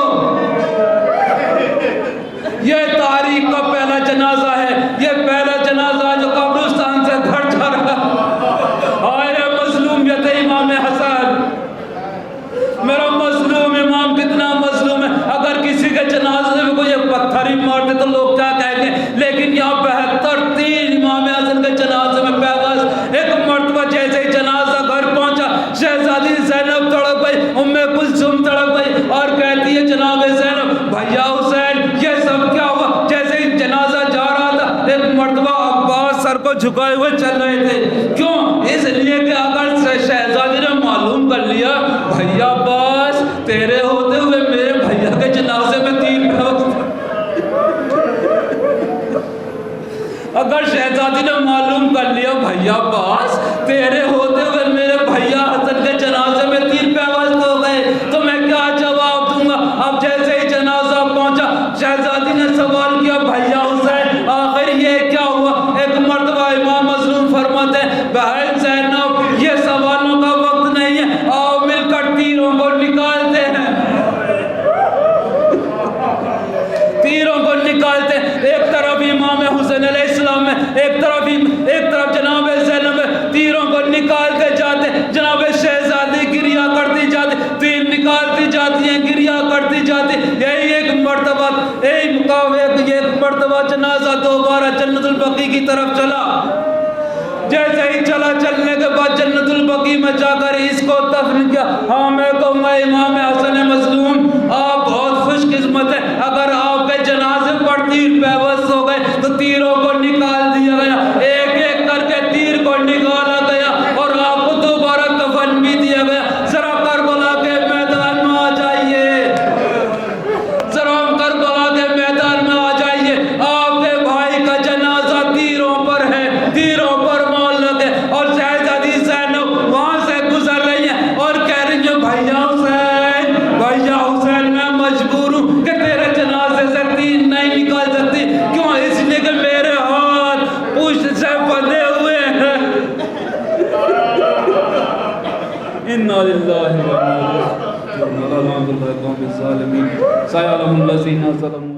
یہ تاریخ کا پہلا جنازہ ہے، یہ پہلا جنازہ جو قبرستان سے گھر جا رہا ہے۔ مظلومیت امام حسن، میرا مظلوم امام کتنا مظلوم ہے۔ اگر کسی کے جنازے میں کوئی پتھر ہی مارتے تو لوگ کیا کہیں گے، لیکن یہاں 72 تیر امام حسن کے جنازے میں پیوست۔ ایک مرتبہ جیسے ہی جنازہ گھر پہنچا، شہزادی زینب تڑپ گئی، ام کلثوم تڑپ گئی اور کہتی ہے جناب زینب بھیا حسین یہ سب کیا ہوا؟ جیسے ہی جنازہ جا رہا تھا، ایک مرتبہ عباس سر کو جھکائے ہوئے چل رہے تھے۔ کیوں؟ اس لیے کہ اگر شہزادی نے معلوم کر لیا بھیا عباس تیرے ہوتے ہوئے میرے بھیا کے جنازے میں تیر پیوست، اگر شہزادی نے معلوم کر لیا بھیا عباس تیرے ہوتے ہوئے میرے بھیا حسن کے جنازے میں تیر پیوست ہو گئے تو میں کیا جواب دوں گا؟ اب جیسے ہی جنازہ پہنچا، شہزادی نے سوال کیا بھیا حسین آخر یہ کیا ہوا؟ ایک مرتبہ امام مظلوم فرماتے ہیں بہن زینب یہ سوالوں کا وقت نہیں ہے، آؤ مل کر تیروں کو نکالتے ہیں، تیروں کو نکالتے ہیں۔ ایک طرف امام حسین علیہ السلام ہے، ایک طرف جناب زینب ہے، تیروں کو نکالتے جاتے، جناب شہزادی گریا کرتی جاتی، تیر نکالتی جاتی ہیں، گریا کرتی جاتی۔ یہی ایک مرتبہ جنازہ دوبارہ جنت البقیع کی طرف چلا، جیسے ہی چلنے کے بعد جنت البقیع میں جا کر اس کو دفن کیا۔ ہاں میں کہوں گا امام حسن مظلوم آپ بہت خوش قسمت ہیں، اگر آپ کے جنازے پر تیر پیوست ہو گئے تو تیروں کو نکال دیا گیا، ایک ایک کر کے تیر کو نکالا گیا اور آپ کو دوبارہ کفن بھی دیا گیا۔ ذرا کربلا کے میدان میں آ جائیے، ذرا کربلا کے میدان میں آ جائیے، آپ کے بھائی کا جنازہ تیروں پر ہے، تیروں پر معلق ہے، اور شہزادی زینب وہاں سے گزر رہی ہے اور کہہ رہی ہے بھیا حسین میں مجبور ہوں کہ تیرے جنازے سے تیر نہیں نکال سکتی۔ کیوں؟ اس لیے کہ میرے ہاتھ پشت سے بندھے ہوئے ہیں۔ انا للہ و انا الیہ راجعون۔ ولا عبد الله القوم الظالمين سيعلم الذين ظلموا